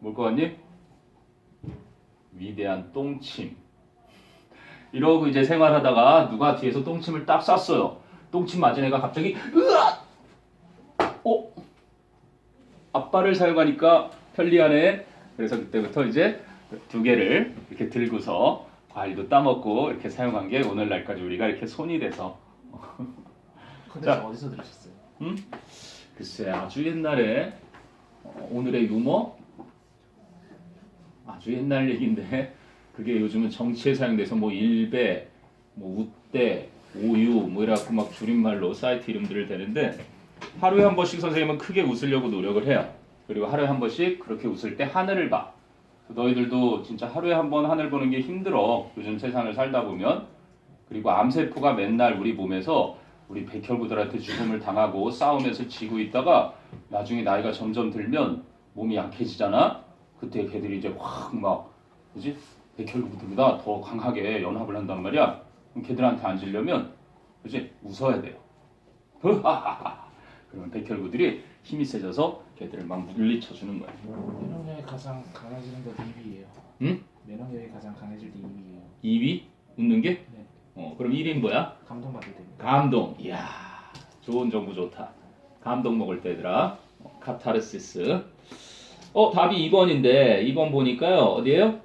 뭘 것 같니? 위대한 똥침. 이러고 이제 생활하다가 누가 뒤에서 똥침을 딱 쐈어요. 똥침 맞은 애가 갑자기 으악! 앞발을 사용하니까 편리하네. 그래서 그때부터 이제 두 개를 이렇게 들고서 과일도 따먹고 이렇게 사용한 게 오늘날까지 우리가 이렇게 손이 돼서. 근데 어디서 들으셨어요? 글쎄 아주 옛날에 오늘의 유머? 아주 옛날 얘기인데 그게 요즘은 정치에 사용돼서 뭐 일배, 뭐 우대, 오유 뭐 이래갖고 막 줄임말로 사이트 이름들을 대는데 하루에 한 번씩 선생님은 크게 웃으려고 노력을 해요. 그리고 하루에 한 번씩 그렇게 웃을 때 하늘을 봐. 너희들도 진짜 하루에 한 번 하늘 보는 게 힘들어. 요즘 세상을 살다 보면. 그리고 암세포가 맨날 우리 몸에서 우리 백혈구들한테 죽음을 당하고 싸움에서 지고 있다가 나중에 나이가 점점 들면 몸이 약해지잖아. 그때 걔들이 이제 확 막 그지? 백혈구들보다 더 강하게 연합을 한단 말이야. 그럼 걔들한테 안 지려면 그지? 웃어야 돼요. 그러면 백혈구들이 힘이 세져서 걔들을 막 물리쳐주는 거야. 면역력이 가장 강해지는 게 입이에요. 응? 면역력이 가장 강해질 때 입이에요. 2위? 웃는 게? 네. 그럼 1위는 뭐야? 감동받을 때입니다. 감동. 이야, 좋은 정보 좋다. 감동 먹을 때 얘들아. 카타르시스. 답이 2번인데 2번 보니까요. 어디에요?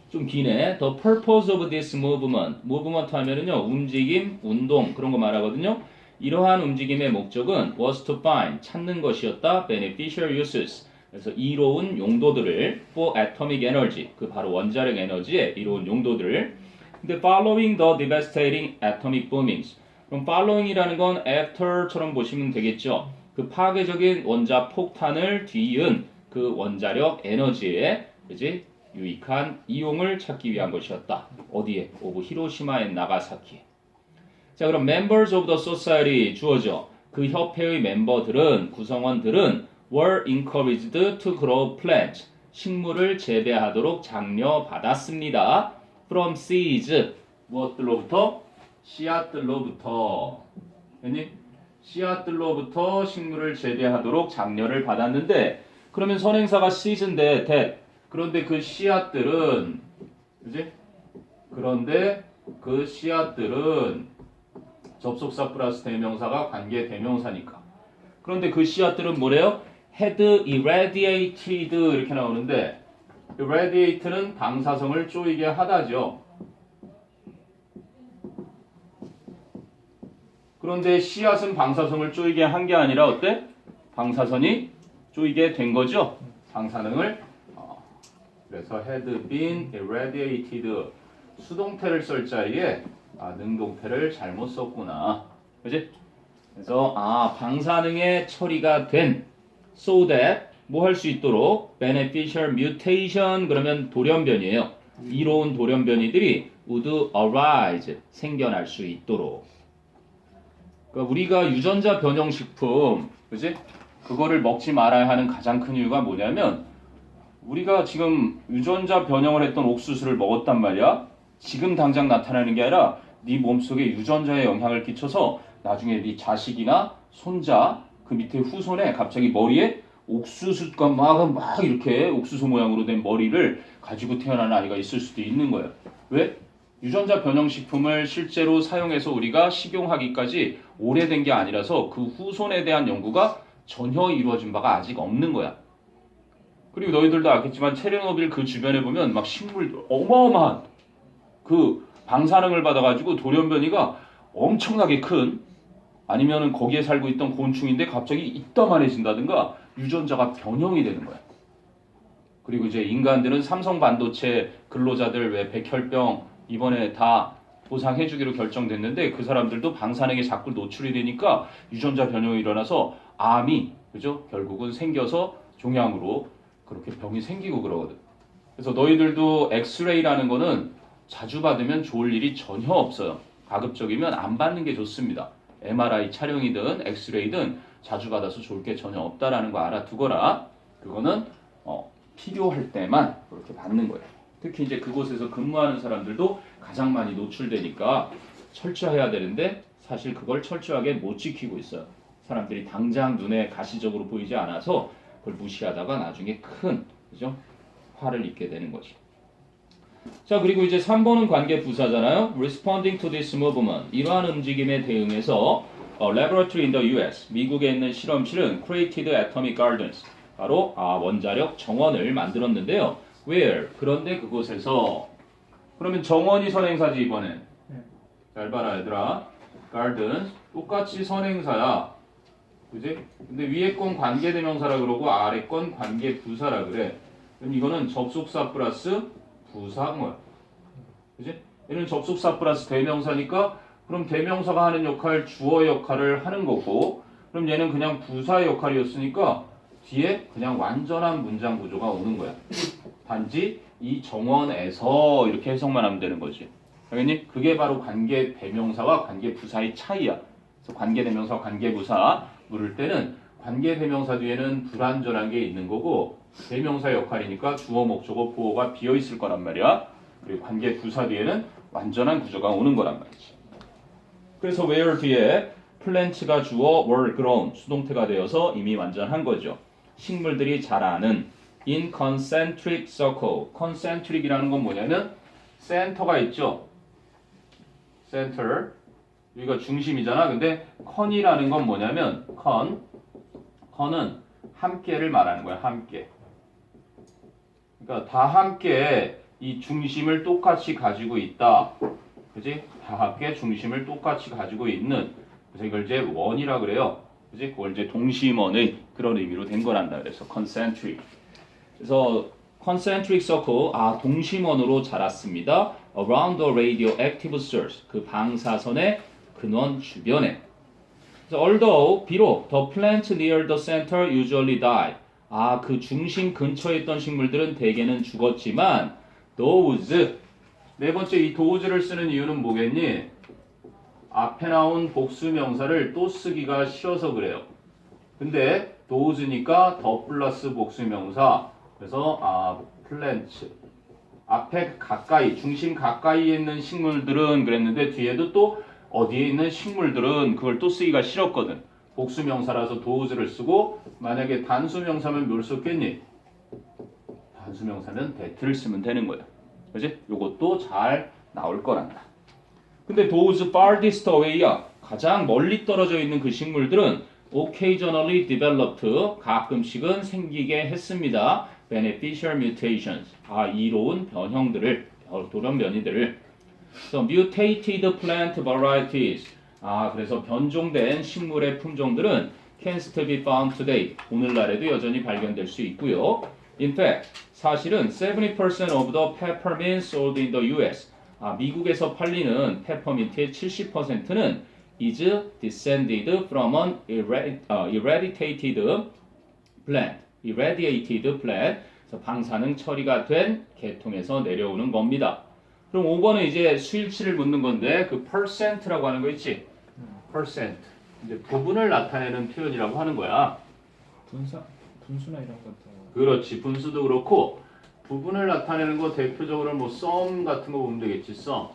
좀 기네. The purpose of this movement. movement 하면은요. 움직임, 운동 그런 거 말하거든요. 이러한 움직임의 목적은 was to find. 찾는 것이었다. beneficial uses. 그래서 이로운 용도들을 for atomic energy. 그 바로 원자력 에너지의 이로운 용도들을. 근데 following the devastating atomic bombings. 그럼 following이라는 건 after처럼 보시면 되겠죠. 그 파괴적인 원자 폭탄을 뒤이은 그 원자력 에너지에 그지? 유익한 이용을 찾기 위한 것이었다. 어디에? 오브 히로시마 앤 나가사키. 자, 그럼 members of the society 주어져. 그 협회의 멤버들은 구성원들은 were encouraged to grow plants. 식물을 재배하도록 장려받았습니다. from seeds. 무엇들로부터? 씨앗들로부터. 아니? 씨앗들로부터 식물을 재배하도록 장려를 받았는데 그러면 선행사가 seeds인데 that. 그런데 그 씨앗들은 그지? 그런데 그 씨앗들은 접속사 플러스 대명사가 관계 대명사니까. 그런데 그 씨앗들은 뭐래요? had irradiated 이렇게 나오는데 irradiate는 방사성을 쪼이게 하다죠. 그런데 씨앗은 방사성을 쪼이게 한 게 아니라 어때? 방사선이 쪼이게 된 거죠. 방사능을 그래서 had been irradiated 수동태를 쓸 자리에 능동태를 잘못 썼구나. 그지? 그래서 방사능의 처리가 된 so that 뭐 할 수 있도록 beneficial mutation 그러면 돌연변이에요. 이로운 돌연변이들이 would arise 생겨날 수 있도록. 그러니까 우리가 유전자 변형 식품, 그지? 그거를 먹지 말아야 하는 가장 큰 이유가 뭐냐면 우리가 지금 유전자 변형을 했던 옥수수를 먹었단 말이야. 지금 당장 나타나는 게 아니라 네 몸속에 유전자에 영향을 끼쳐서 나중에 네 자식이나 손자 그 밑에 후손에 갑자기 머리에 옥수수가 막 이렇게 옥수수 모양으로 된 머리를 가지고 태어나는 아이가 있을 수도 있는 거예요. 왜? 유전자 변형 식품을 실제로 사용해서 우리가 식용하기까지 오래된 게 아니라서 그 후손에 대한 연구가 전혀 이루어진 바가 아직 없는 거야. 그리고 너희들도 알겠지만 체르노빌 그 주변에 보면 막 식물 어마어마한 그 방사능을 받아가지고 돌연변이가 엄청나게 큰 아니면은 거기에 살고 있던 곤충인데 갑자기 이따만해진다든가 유전자가 변형이 되는 거야. 그리고 이제 인간들은 삼성 반도체 근로자들 왜 백혈병 이번에 다 보상해주기로 결정됐는데 그 사람들도 방사능에 자꾸 노출이 되니까 유전자 변형이 일어나서 암이 그죠? 결국은 생겨서 종양으로 그렇게 병이 생기고 그러거든. 그래서 너희들도 엑스레이라는 거는 자주 받으면 좋을 일이 전혀 없어요. 가급적이면 안 받는 게 좋습니다. MRI 촬영이든 엑스레이든 자주 받아서 좋을 게 전혀 없다라는 거 알아두거라. 그거는 필요할 때만 그렇게 받는 거예요. 특히 이제 그곳에서 근무하는 사람들도 가장 많이 노출되니까 철저해야 되는데 사실 그걸 철저하게 못 지키고 있어요. 사람들이 당장 눈에 가시적으로 보이지 않아서 그걸 무시하다가 나중에 큰 그죠? 화를 입게 되는 거지. 자, 그리고 이제 3번은 관계 부사잖아요. Responding to this movement. 이러한 움직임에 대응해서 Laboratory in the US. 미국에 있는 실험실은 created atomic gardens. 바로 원자력 정원을 만들었는데요. Where? 그런데 그곳에서. 그러면 정원이 선행사지 이번엔. 잘 봐라 얘들아. Gardens. 똑같이 선행사야. 그지? 근데 위에 건 관계대명사라 그러고 아래 건 관계부사라 그래. 그럼 이거는 접속사 플러스 부사인 거야. 그지? 얘는 접속사 플러스 대명사니까 그럼 대명사가 하는 역할, 주어 역할을 하는 거고 그럼 얘는 그냥 부사의 역할이었으니까 뒤에 그냥 완전한 문장 구조가 오는 거야. 단지 이 정원에서 이렇게 해석만 하면 되는 거지. 알겠니? 그게 바로 관계 대명사와 관계 부사의 차이야. 그래서 관계 대명사, 관계 부사 물을 때는 관계 대명사 뒤에는 불완전한 게 있는 거고 대명사 역할이니까 주어, 목적어, 보어가 비어 있을 거란 말이야. 그리고 관계 부사 뒤에는 완전한 구조가 오는 거란 말이지. 그래서 where 뒤에 plant가 주어, were grown 수동태가 되어서 이미 완전한 거죠. 식물들이 자라는 in concentric circle. concentric이라는 건 뭐냐면 센터가 있죠. center. 여기가 중심이잖아. 근데 con이라는 건 뭐냐면 con은 함께를 말하는 거야. 함께. 그러니까 다 함께 이 중심을 똑같이 가지고 있다. 그지? 다 함께 중심을 똑같이 가지고 있는. 그래서 이걸 이제 원이라 그래요. 그지? 그걸 이제 동심원의 그런 의미로 된 거란다. 그래서 concentric. 그래서 concentric circle, 동심원으로 자랐습니다. Around the radioactive source, 그 방사선의 근원 주변에. 그래서 although, 비록 the plants near the center usually die. 그 중심 근처에 있던 식물들은 대개는 죽었지만 those, 네 번째 이 those를 쓰는 이유는 뭐겠니? 앞에 나온 복수 명사를 또 쓰기가 쉬워서 그래요. 근데 those니까 더 플러스 복수 명사. 그래서 plants 앞에 가까이 중심 가까이에 있는 식물들은 그랬는데 뒤에도 또 어디에 있는 식물들은 그걸 또 쓰기가 싫었거든. 복수 명사라서 those를 쓰고 만약에 단수 명사면 뭘 썼겠니? 단수 명사면 that를 쓰면 되는 거야. 그지? 요것도 잘 나올 거란다. 근데 those farthest away야 가장 멀리 떨어져 있는 그 식물들은 occasionally developed 가끔씩은 생기게 했습니다. beneficial mutations 이로운 변형들을 돌연 변이들을 so mutated plant varieties 그래서 변종된 식물의 품종들은 can still be found today 오늘날에도 여전히 발견될 수 있고요. In fact 사실은 70% of the peppermint sold in the US 미국에서 팔리는 페퍼민트의 70%는 is descended from an irradiated plant. irradiated plant. 그래서 방사능 처리가 된 계통에서 내려오는 겁니다. 그럼 5번은 이제 수일치를 묻는 건데 그 percent라고 하는 거 있지? percent. 이제 부분을 나타내는 표현이라고 하는 거야. 분수나 이런 것도. 그렇지. 분수도 그렇고 부분을 나타내는 거 대표적으로 뭐 sum 같은 거 보면 되겠지. sum.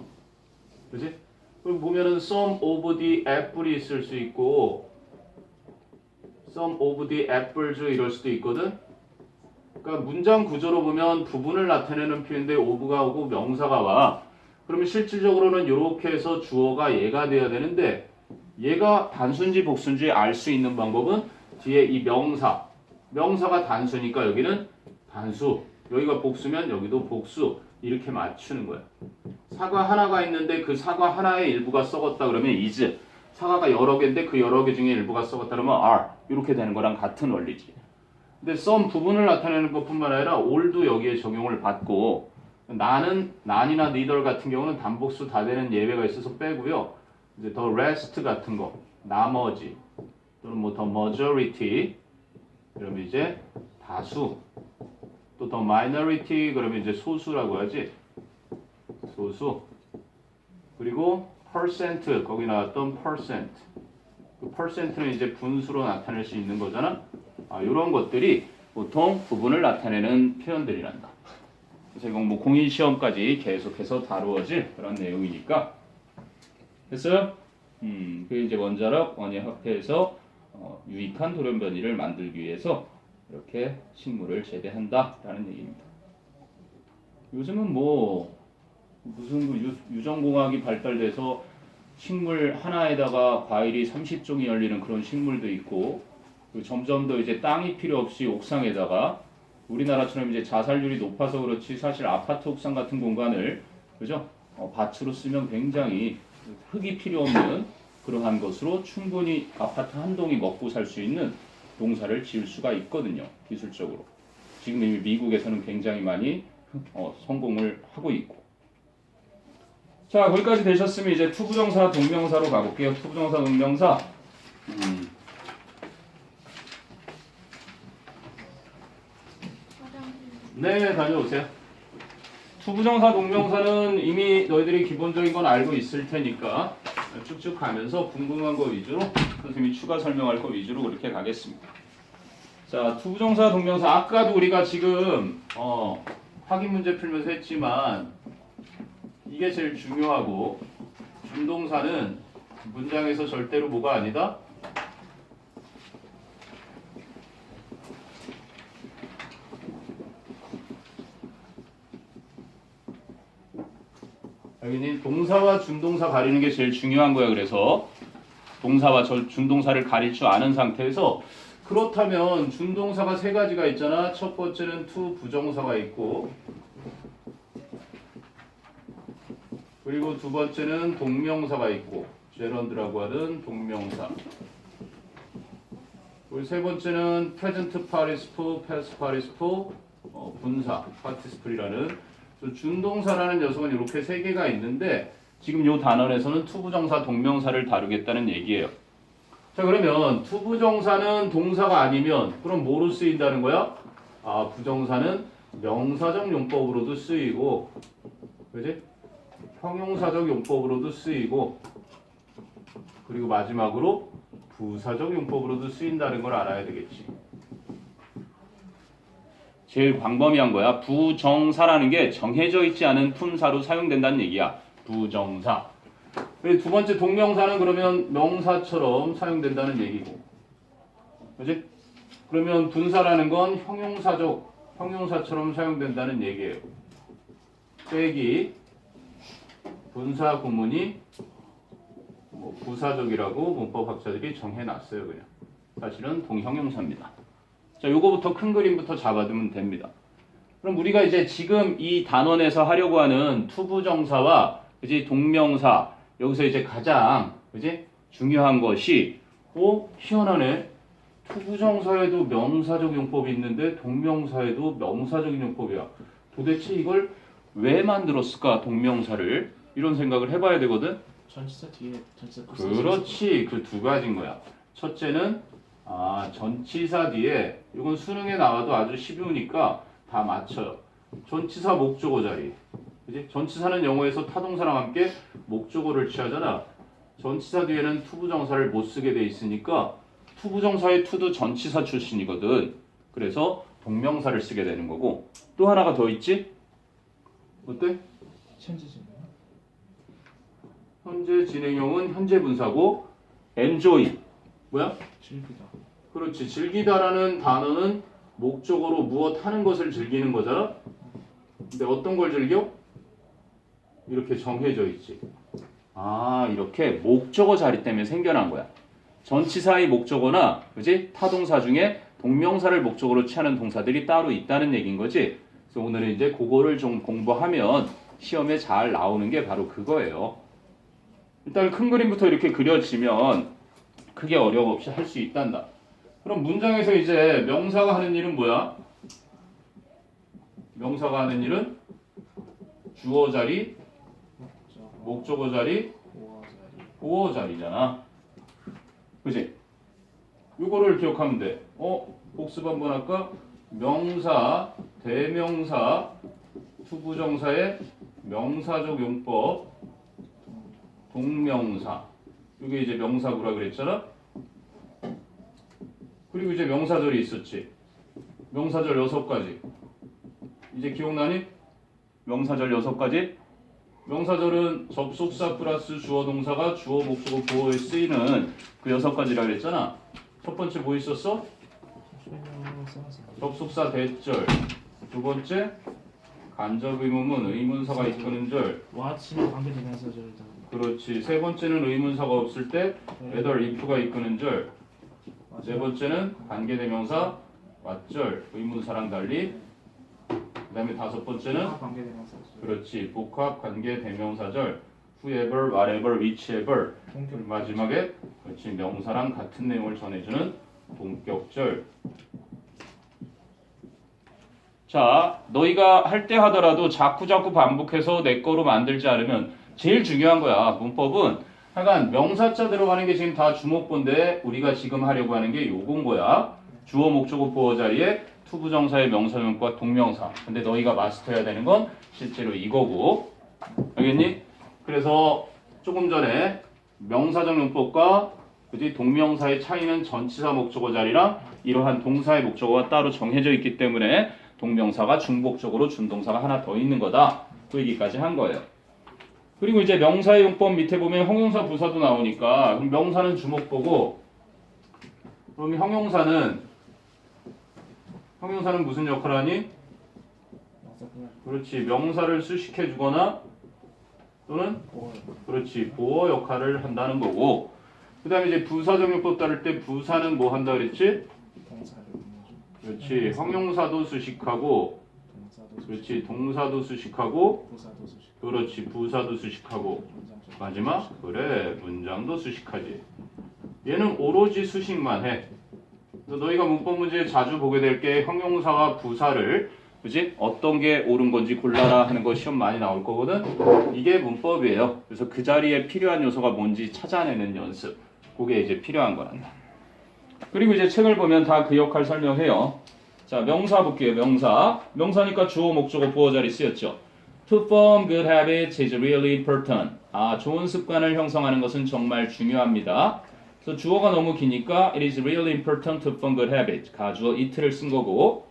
그렇지? 그럼 보면은 sum of the apple이 있을 수 있고 sum of the apples 이럴 수도 있거든. 그러니까 문장 구조로 보면 부분을 나타내는 표현인데 of가 오고 명사가 와. 그러면 실질적으로는 이렇게 해서 주어가 얘가 돼야 되는데 얘가 단수인지 복수인지 알 수 있는 방법은 뒤에 이 명사가 단수니까 여기는 단수, 여기가 복수면 여기도 복수 이렇게 맞추는 거야. 사과 하나가 있는데 그 사과 하나의 일부가 썩었다 그러면 is, 사과가 여러 개인데 그 여러 개 중에 일부가 썩었다 그러면 are 이렇게 되는 거랑 같은 원리지. 근데 some 부분을 나타내는 것뿐만 아니라 all도 여기에 적용을 받고 난이나 neither 같은 경우는 단복수 다 되는 예외가 있어서 빼고요. 이제 the rest 같은 거 나머지 또는 뭐 the majority 그러면 이제 다수 또 the minority 그러면 이제 소수라고 하지. 소수. 그리고 percent 거기 나왔던 percent. 그 percent는 이제 분수로 나타낼 수 있는 거잖아. 이런 것들이 보통 부분을 나타내는 표현들이란다. 그래서 이건 뭐 공인 시험까지 계속해서 다루어질 그런 내용이니까. 됐어요? 그게 이제 원자력 원의 합해에서 유익한 돌연 변이를 만들기 위해서 이렇게 식물을 재배한다라는 얘기입니다. 요즘은 뭐 무슨 유전공학이 발달돼서 식물 하나에다가 과일이 30종이 열리는 그런 식물도 있고 점점 더 이제 땅이 필요 없이 옥상에다가 우리나라처럼 이제 자살률이 높아서 그렇지 사실 아파트 옥상 같은 공간을 그죠? 밭으로 쓰면 굉장히 흙이 필요 없는 그러한 것으로 충분히 아파트 한 동이 먹고 살 수 있는 농사를 지을 수가 있거든요. 기술적으로. 지금 이미 미국에서는 굉장히 많이 성공을 하고 있고. 자, 거기까지 되셨으면 이제 투부정사 동명사로 가볼게요. 투부정사 동명사. 네, 다녀오세요. 투부정사 동명사는 이미 너희들이 기본적인 건 알고 있을 테니까 쭉쭉 가면서 궁금한 거 위주로 선생님이 추가 설명할 거 위주로 그렇게 가겠습니다. 자, 투부정사 동명사 아까도 우리가 지금 확인 문제 풀면서 했지만 이게 제일 중요하고 준동사는 문장에서 절대로 뭐가 아니다? 여기는 동사와 준동사 가리는 게 제일 중요한 거야. 그래서 동사와 준동사를 가릴 줄 아는 상태에서 그렇다면 준동사가 세 가지가 있잖아. 첫 번째는 투 부정사가 있고 그리고 두 번째는 동명사가 있고 제런드라고 하는 동명사 그리고 세 번째는 present participle, past participle 분사 participle이라는 준동사라는 녀석은 이렇게 세 개가 있는데 지금 이 단원에서는 투부정사 동명사를 다루겠다는 얘기예요. 자, 그러면 투부정사는 동사가 아니면 그럼 뭐로 쓰인다는 거야? 아, 부정사는 명사적 용법으로도 쓰이고 그지? 형용사적 용법으로도 쓰이고 그리고 마지막으로 부사적 용법으로도 쓰인다는 걸 알아야 되겠지. 제일 광범위한 거야. 부정사라는 게 정해져 있지 않은 품사로 사용된다는 얘기야. 부정사. 두 번째 동명사는 그러면 명사처럼 사용된다는 얘기고. 그지? 그러면 분사라는 건 형용사처럼 사용된다는 얘기예요. 빼기 분사 구문이 부사적이라고 문법학자들이 정해놨어요. 그냥. 사실은 동형용사입니다. 자, 요거부터 큰 그림부터 잡아두면 됩니다. 그럼 우리가 이제 지금 이 단원에서 하려고 하는 투부정사와 그지 동명사 여기서 이제 가장 그지 중요한 것이 희한하네. 투부정사에도 명사적 용법이 있는데 동명사에도 명사적인 용법이야. 도대체 이걸 왜 만들었을까 동명사를 이런 생각을 해봐야 되거든. 전치사 뒤에 전치사 그렇지. 그 두 가지인 거야. 첫째는 전치사 뒤에 이건 수능에 나와도 아주 쉬우니까 다 맞춰요. 전치사 목적어 자리. 그지? 전치사는 영어에서 타동사랑 함께 목적어를 취하잖아. 전치사 뒤에는 투부정사를 못 쓰게 돼 있으니까 투부정사의 투도 전치사 출신이거든. 그래서 동명사를 쓰게 되는 거고 또 하나가 더 있지? 어때? 현재 진행. 현재 진행형은 현재 분사고 enjoy 뭐야? 즐기다. 그렇지. 즐기다라는 단어는 목적어로 무엇 하는 것을 즐기는 거잖아. 근데 어떤 걸 즐겨? 이렇게 정해져 있지. 이렇게 목적어 자리 때문에 생겨난 거야. 전치사의 목적어나 그지? 타동사 중에 동명사를 목적어로 취하는 동사들이 따로 있다는 얘기인 거지. 그래서 오늘은 이제 그거를 좀 공부하면 시험에 잘 나오는 게 바로 그거예요. 일단 큰 그림부터 이렇게 그려지면 크게 어려움 없이 할 수 있단다. 그럼 문장에서 이제 명사가 하는 일은 뭐야? 명사가 하는 일은 주어 자리, 목적어 자리, 보어 자리잖아. 그지? 이거를 기억하면 돼. 복습 한번 할까? 명사, 대명사, 투부정사의 명사적 용법, 동명사. 이게 이제 명사구라 그랬잖아. 그리고 이제 명사절이 있었지. 명사절 6가지. 이제 기억나니? 명사절 6가지. 명사절은 접속사 플러스 주어 동사가 주어 목적어 보어에 쓰이는 그 6가지라 그랬잖아. 첫 번째 뭐 있었어? 접속사 대절. 두 번째 간접 의문문 의문사가 이끄는 절. 와치는 관계대명사 절이다. 그렇지. 세 번째는 의문사가 없을 때 whether if가 이끄는 절. 네 번째는 관계대명사 왓절 의문사랑 달리. 그 다음에 다섯 번째는 관계대명사. 그렇지. 복합 관계대명사절 whoever, whatever, whichever. 동격. 마지막에 그렇지 명사랑 같은 내용을 전해주는 동격절. 자, 너희가 할 때 하더라도 자꾸 반복해서 내 거로 만들지 않으면 제일 중요한 거야. 문법은 하여간 명사자 들어가는 게 지금 다 주목본데 우리가 지금 하려고 하는 게 요건 거야. 주어, 목적어, 보어 자리에 투부정사의 명사명과 동명사. 근데 너희가 마스터해야 되는 건 실제로 이거고. 알겠니? 그래서 조금 전에 명사적 용법과 그지 동명사의 차이는 전치사 목적어 자리랑 이러한 동사의 목적어가 따로 정해져 있기 때문에 동명사가 중복적으로 준동사가 하나 더 있는 거다. 그 얘기까지 한 거예요. 그리고 이제 명사의 용법 밑에 보면 형용사 부사도 나오니까 그럼 명사는 주목보고 그럼 형용사는 무슨 역할을 하니? 그렇지 명사를 수식해 주거나 또는 그렇지 보어 역할을 한다는 거고 그 다음에 이제 부사적 용법 따를 때 부사는 뭐 한다 그랬지? 그렇지 형용사도 수식하고 그렇지 동사도 수식하고 그렇지 부사도 수식하고 마지막 그래 문장도 수식하지 얘는 오로지 수식만 해 너희가 문법 문제에 자주 보게 될 게 형용사와 부사를 그지 어떤 게 옳은 건지 골라라 하는 거 시험 많이 나올 거거든 이게 문법이에요 그래서 그 자리에 필요한 요소가 뭔지 찾아내는 연습 그게 이제 필요한 거란다 그리고 이제 책을 보면 다 그 역할 설명해요. 자, 명사 볼게요. 명사니까 주어, 목적어, 보어 자리 쓰였죠. To form good habits is really important. 좋은 습관을 형성하는 것은 정말 중요합니다. 그래서 주어가 너무 기니까 it is really important to form good habits. 가주어 it를 쓴 거고.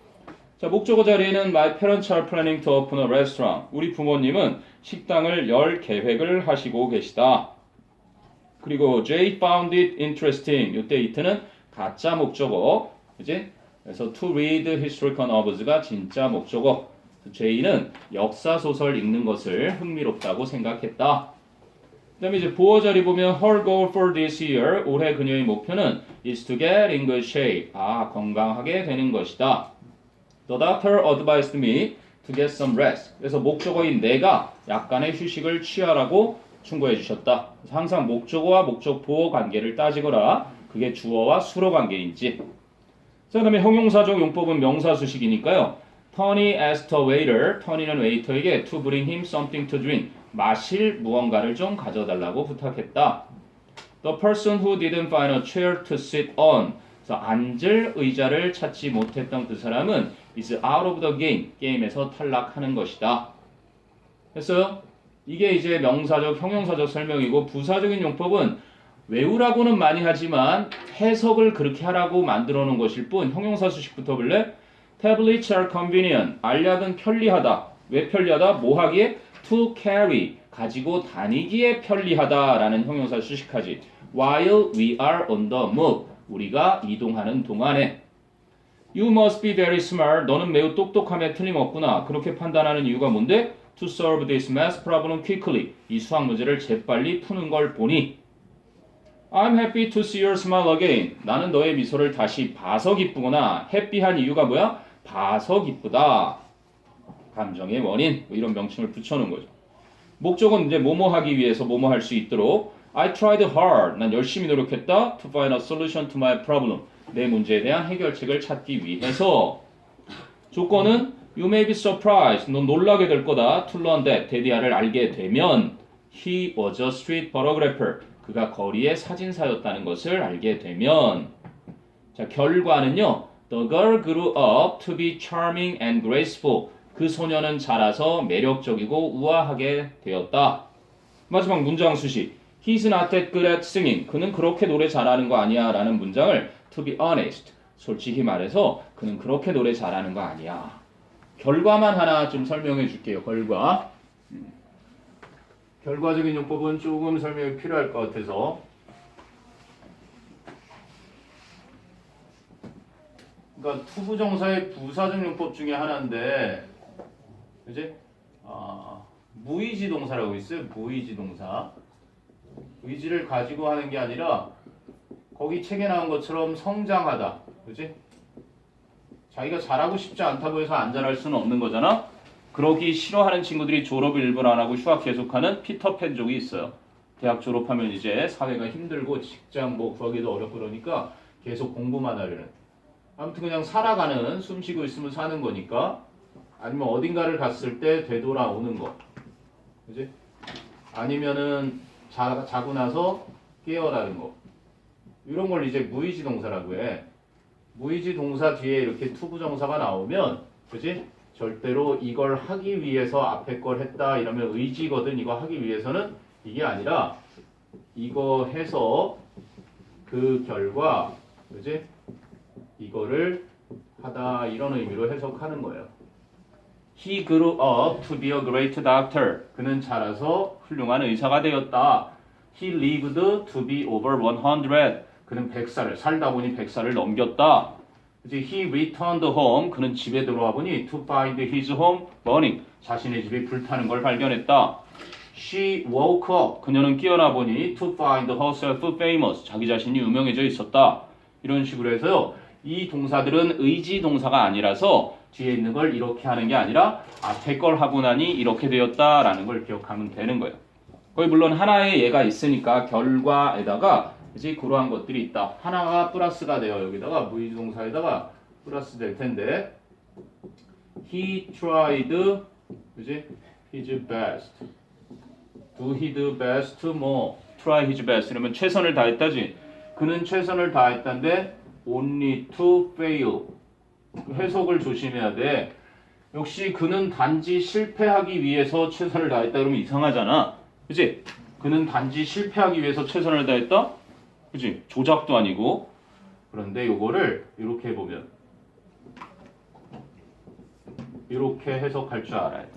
자, 목적어 자리에는 my parents are planning to open a restaurant. 우리 부모님은 식당을 열 계획을 하시고 계시다. 그리고 Jay found it interesting. 이때 it는 가짜 목적어, 그지? 그래서 to read historical novels가 진짜 목적어. Jay는 역사 소설 읽는 것을 흥미롭다고 생각했다. 그다음에 이제 보어 자리 보면 her goal for this year 올해 그녀의 목표는 is to get in good shape. 건강하게 되는 것이다. The doctor advised me to get some rest. 그래서 목적어인 내가 약간의 휴식을 취하라고 충고해 주셨다. 그래서 항상 목적어와 목적 보어 관계를 따지거라. 그게 주어와 수로 관계인지. 자, 그다음에 형용사적 용법은 명사 수식이니까요. Tony asked a waiter. Tony는 웨이터에게 to bring him something to drink. 마실 무언가를 좀 가져달라고 부탁했다. The person who didn't find a chair to sit on. 그래서 앉을 의자를 찾지 못했던 그 사람은 is out of the game. 게임에서 탈락하는 것이다. 됐어요? 이게 이제 명사적, 형용사적 설명이고 부사적인 용법은 외우라고는 많이 하지만 해석을 그렇게 하라고 만들어 놓은 것일 뿐 형용사 수식부터 볼래? Tablets are convenient. 알약은 편리하다. 왜 편리하다? 뭐 하기에? To carry. 가지고 다니기에 편리하다라는 형용사 수식하지. While we are on the move. 우리가 이동하는 동안에. You must be very smart. 너는 매우 똑똑함에 틀림없구나. 그렇게 판단하는 이유가 뭔데? To solve this math problem quickly. 이 수학 문제를 재빨리 푸는 걸 보니. I'm happy to see your smile again. 나는 너의 미소를 다시 봐서 기쁘구나. happy한 이유가 뭐야? 봐서 기쁘다. 감정의 원인. 뭐 이런 명칭을 붙여놓은 거죠. 목적은 이제 뭐뭐 하기 위해서 뭐뭐 할 수 있도록 I tried hard. 난 열심히 노력했다. To find a solution to my problem. 내 문제에 대한 해결책을 찾기 위해서. 조건은 You may be surprised. 넌 놀라게 될 거다. To learn that. 데디아를 알게 되면 He was a street photographer. 그가 거리의 사진사였다는 것을 알게 되면 자 결과는요. The girl grew up to be charming and graceful. 그 소녀는 자라서 매력적이고 우아하게 되었다. 마지막 문장 수식. He's not that good at singing. 그는 그렇게 노래 잘하는 거 아니야 라는 문장을 to be honest. 솔직히 말해서 그는 그렇게 노래 잘하는 거 아니야. 결과만 하나 좀 설명해 줄게요. 결과적인 용법은 조금 설명이 필요할 것 같아서 그러니까 투부정사의 부사적 용법 중에 하나인데 그지? 무의지동사라고 있어요. 무의지동사 의지를 가지고 하는 게 아니라 거기 책에 나온 것처럼 성장하다 그지? 자기가 잘하고 싶지 않다고 해서 안 잘할 수는 없는 거잖아. 그러기 싫어하는 친구들이 졸업을 일부러 안 하고 휴학 계속하는 피터팬족이 있어요. 대학 졸업하면 이제 사회가 힘들고 직장 뭐 구하기도 어렵고 그러니까 계속 공부만 하려는. 아무튼 그냥 살아가는, 숨 쉬고 있으면 사는 거니까. 아니면 어딘가를 갔을 때 되돌아오는 거. 그지? 아니면은 자고 나서 깨어나는 거. 이런 걸 이제 무의지 동사라고 해. 무의지 동사 뒤에 이렇게 투부정사가 나오면, 그지? 절대로 이걸 하기 위해서 앞에 걸 했다 이러면 의지거든. 이거 하기 위해서는 이게 아니라 이거 해서 그 결과, 그지? 이거를 하다 이런 의미로 해석하는 거예요. He grew up to be a great doctor. 그는 자라서 훌륭한 의사가 되었다. He lived to be over 100. 그는 100살을 살다 보니 100살을 넘겼다. 이제 he returned home. 그는 집에 들어와 보니 to find his home burning. 자신의 집이 불타는 걸 발견했다. She woke up. 그녀는 깨어나 보니 to find herself famous. 자기 자신이 유명해져 있었다. 이런 식으로 해서요. 이 동사들은 의지 동사가 아니라서 뒤에 있는 걸 이렇게 하는 게 아니라 앞에 걸 하고 나니 이렇게 되었다라는 걸 기억하면 되는 거예요. 거기 물론 하나의 예가 있으니까 결과에다가 이제 그러한 것들이 있다. 하나가 플러스가 돼요. 여기다가 무의지 동사에다가 플러스 될 텐데 he tried 그지? his best. do his best 뭐 try his best 이러면 최선을 다했다지. 그는 최선을 다했다는데 only to fail. 해석을 조심해야 돼. 역시 그는 단지 실패하기 위해서 최선을 다했다 그러면 이상하잖아. 그치? 그는 단지 실패하기 위해서 최선을 다했다? 그치? 조작도 아니고. 그런데 요거를 이렇게 해보면 이렇게 해석할 줄 알아야 돼.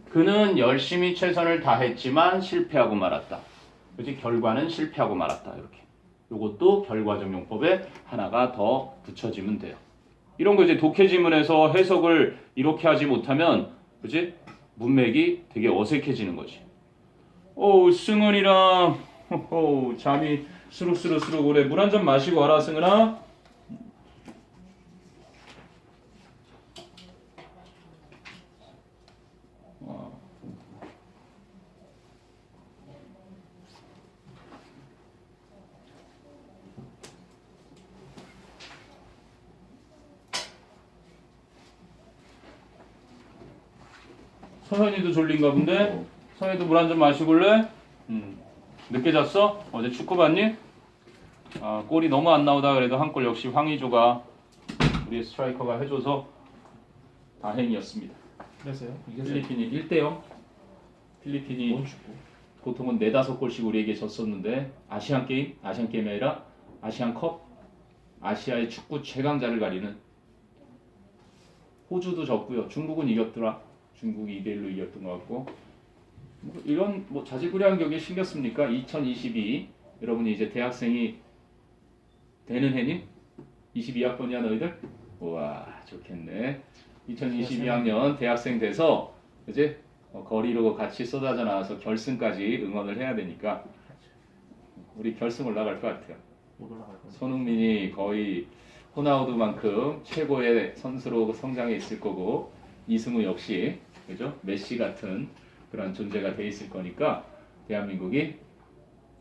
그는 열심히 최선을 다했지만 실패하고 말았다. 그치? 결과는 실패하고 말았다. 이렇게. 요것도 결과적 용법에 하나가 더 붙여지면 돼요. 이런 거 이제 독해 지문에서 해석을 이렇게 하지 못하면, 그지? 문맥이 되게 어색해지는 거지. 승은이랑, 잠이 수룩수룩 오래. 물 한 잔 마시고 와라, 승은아. 서현이도 졸린가 본데? 서현이도 물 한 잔 마시골래? 늦게 잤어? 어제 축구 봤니? 골이 너무 안 나오다 그래도 한 골 역시 황의조가 우리 스트라이커가 해줘서 다행이었습니다. 그래서요? 필리핀이 1대0. 필리핀이 뭔 축구? 보통은 4-5골씩 우리에게 졌었는데 아시안게임이 아니라 아시안컵, 아시아의 축구 최강자를 가리는 호주도 졌고요. 중국은 이겼더라. 중국이 2대1로 이겼던 것 같고 이런 뭐 자질구레한 경기에 신겼습니까? 2022 여러분이 이제 대학생이 되는 해니? 22학번이야 너희들? 우와 좋겠네. 2022학년 대학생 돼서 이제 거리로 같이 쏟아져 나와서 결승까지 응원을 해야 되니까 우리 결승 올라갈 것 같아요. 못 올라갈 거예요. 손흥민이 거의 호나우두만큼 최고의 선수로 성장해 있을 거고 이승우 역시 그죠? 메시 같은 그런 존재가 돼 있을 거니까 대한민국이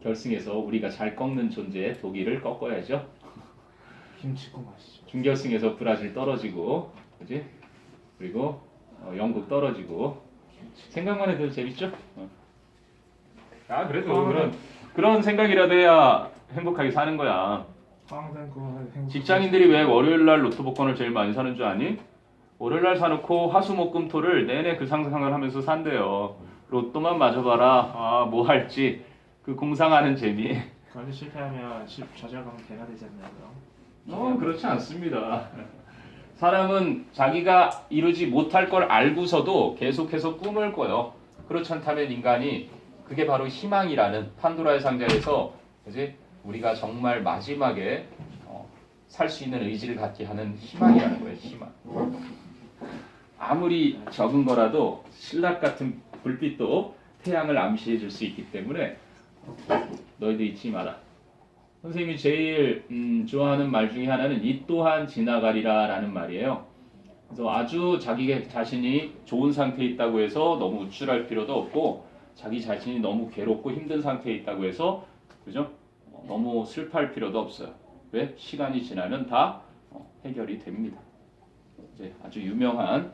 결승에서 우리가 잘 꺾는 존재 독일을 꺾어야죠. 김치국 맛이죠. 준결승에서 브라질 떨어지고, 그지? 그리고 영국 떨어지고 생각만 해도 재밌죠? 그래도 그런 생각이라도 해야 행복하게 사는 거야. 직장인들이 왜 월요일 날 로또 복권을 제일 많이 사는 줄 아니? 월요일 날 사놓고 화수목금토를 내내 그 상상을 하면서 산대요. 로또만 맞아봐라. 뭐 할지 그 공상하는 재미. 관리 실패하면 좌절감 대가 되잖아요. 그럼. 그렇지 않습니다. 사람은 자기가 이루지 못할 걸 알고서도 계속해서 꿈을 꿔요. 그렇지 않다면 인간이 그게 바로 희망이라는 판도라의 상자에서 그지? 우리가 정말 마지막에 살 수 있는 의지를 갖게 하는 희망이라는 거예요. 희망. 아무리 적은 거라도 신락 같은 불빛도 태양을 암시해 줄 수 있기 때문에 너희도 잊지 마라. 선생님이 제일 좋아하는 말 중에 하나는 이 또한 지나가리라 라는 말이에요. 그래서 아주 자기 자신이 좋은 상태에 있다고 해서 너무 우쭐할 필요도 없고 자기 자신이 너무 괴롭고 힘든 상태에 있다고 해서 그죠? 너무 슬퍼할 필요도 없어요. 왜? 시간이 지나면 다 해결이 됩니다. 이제 아주 유명한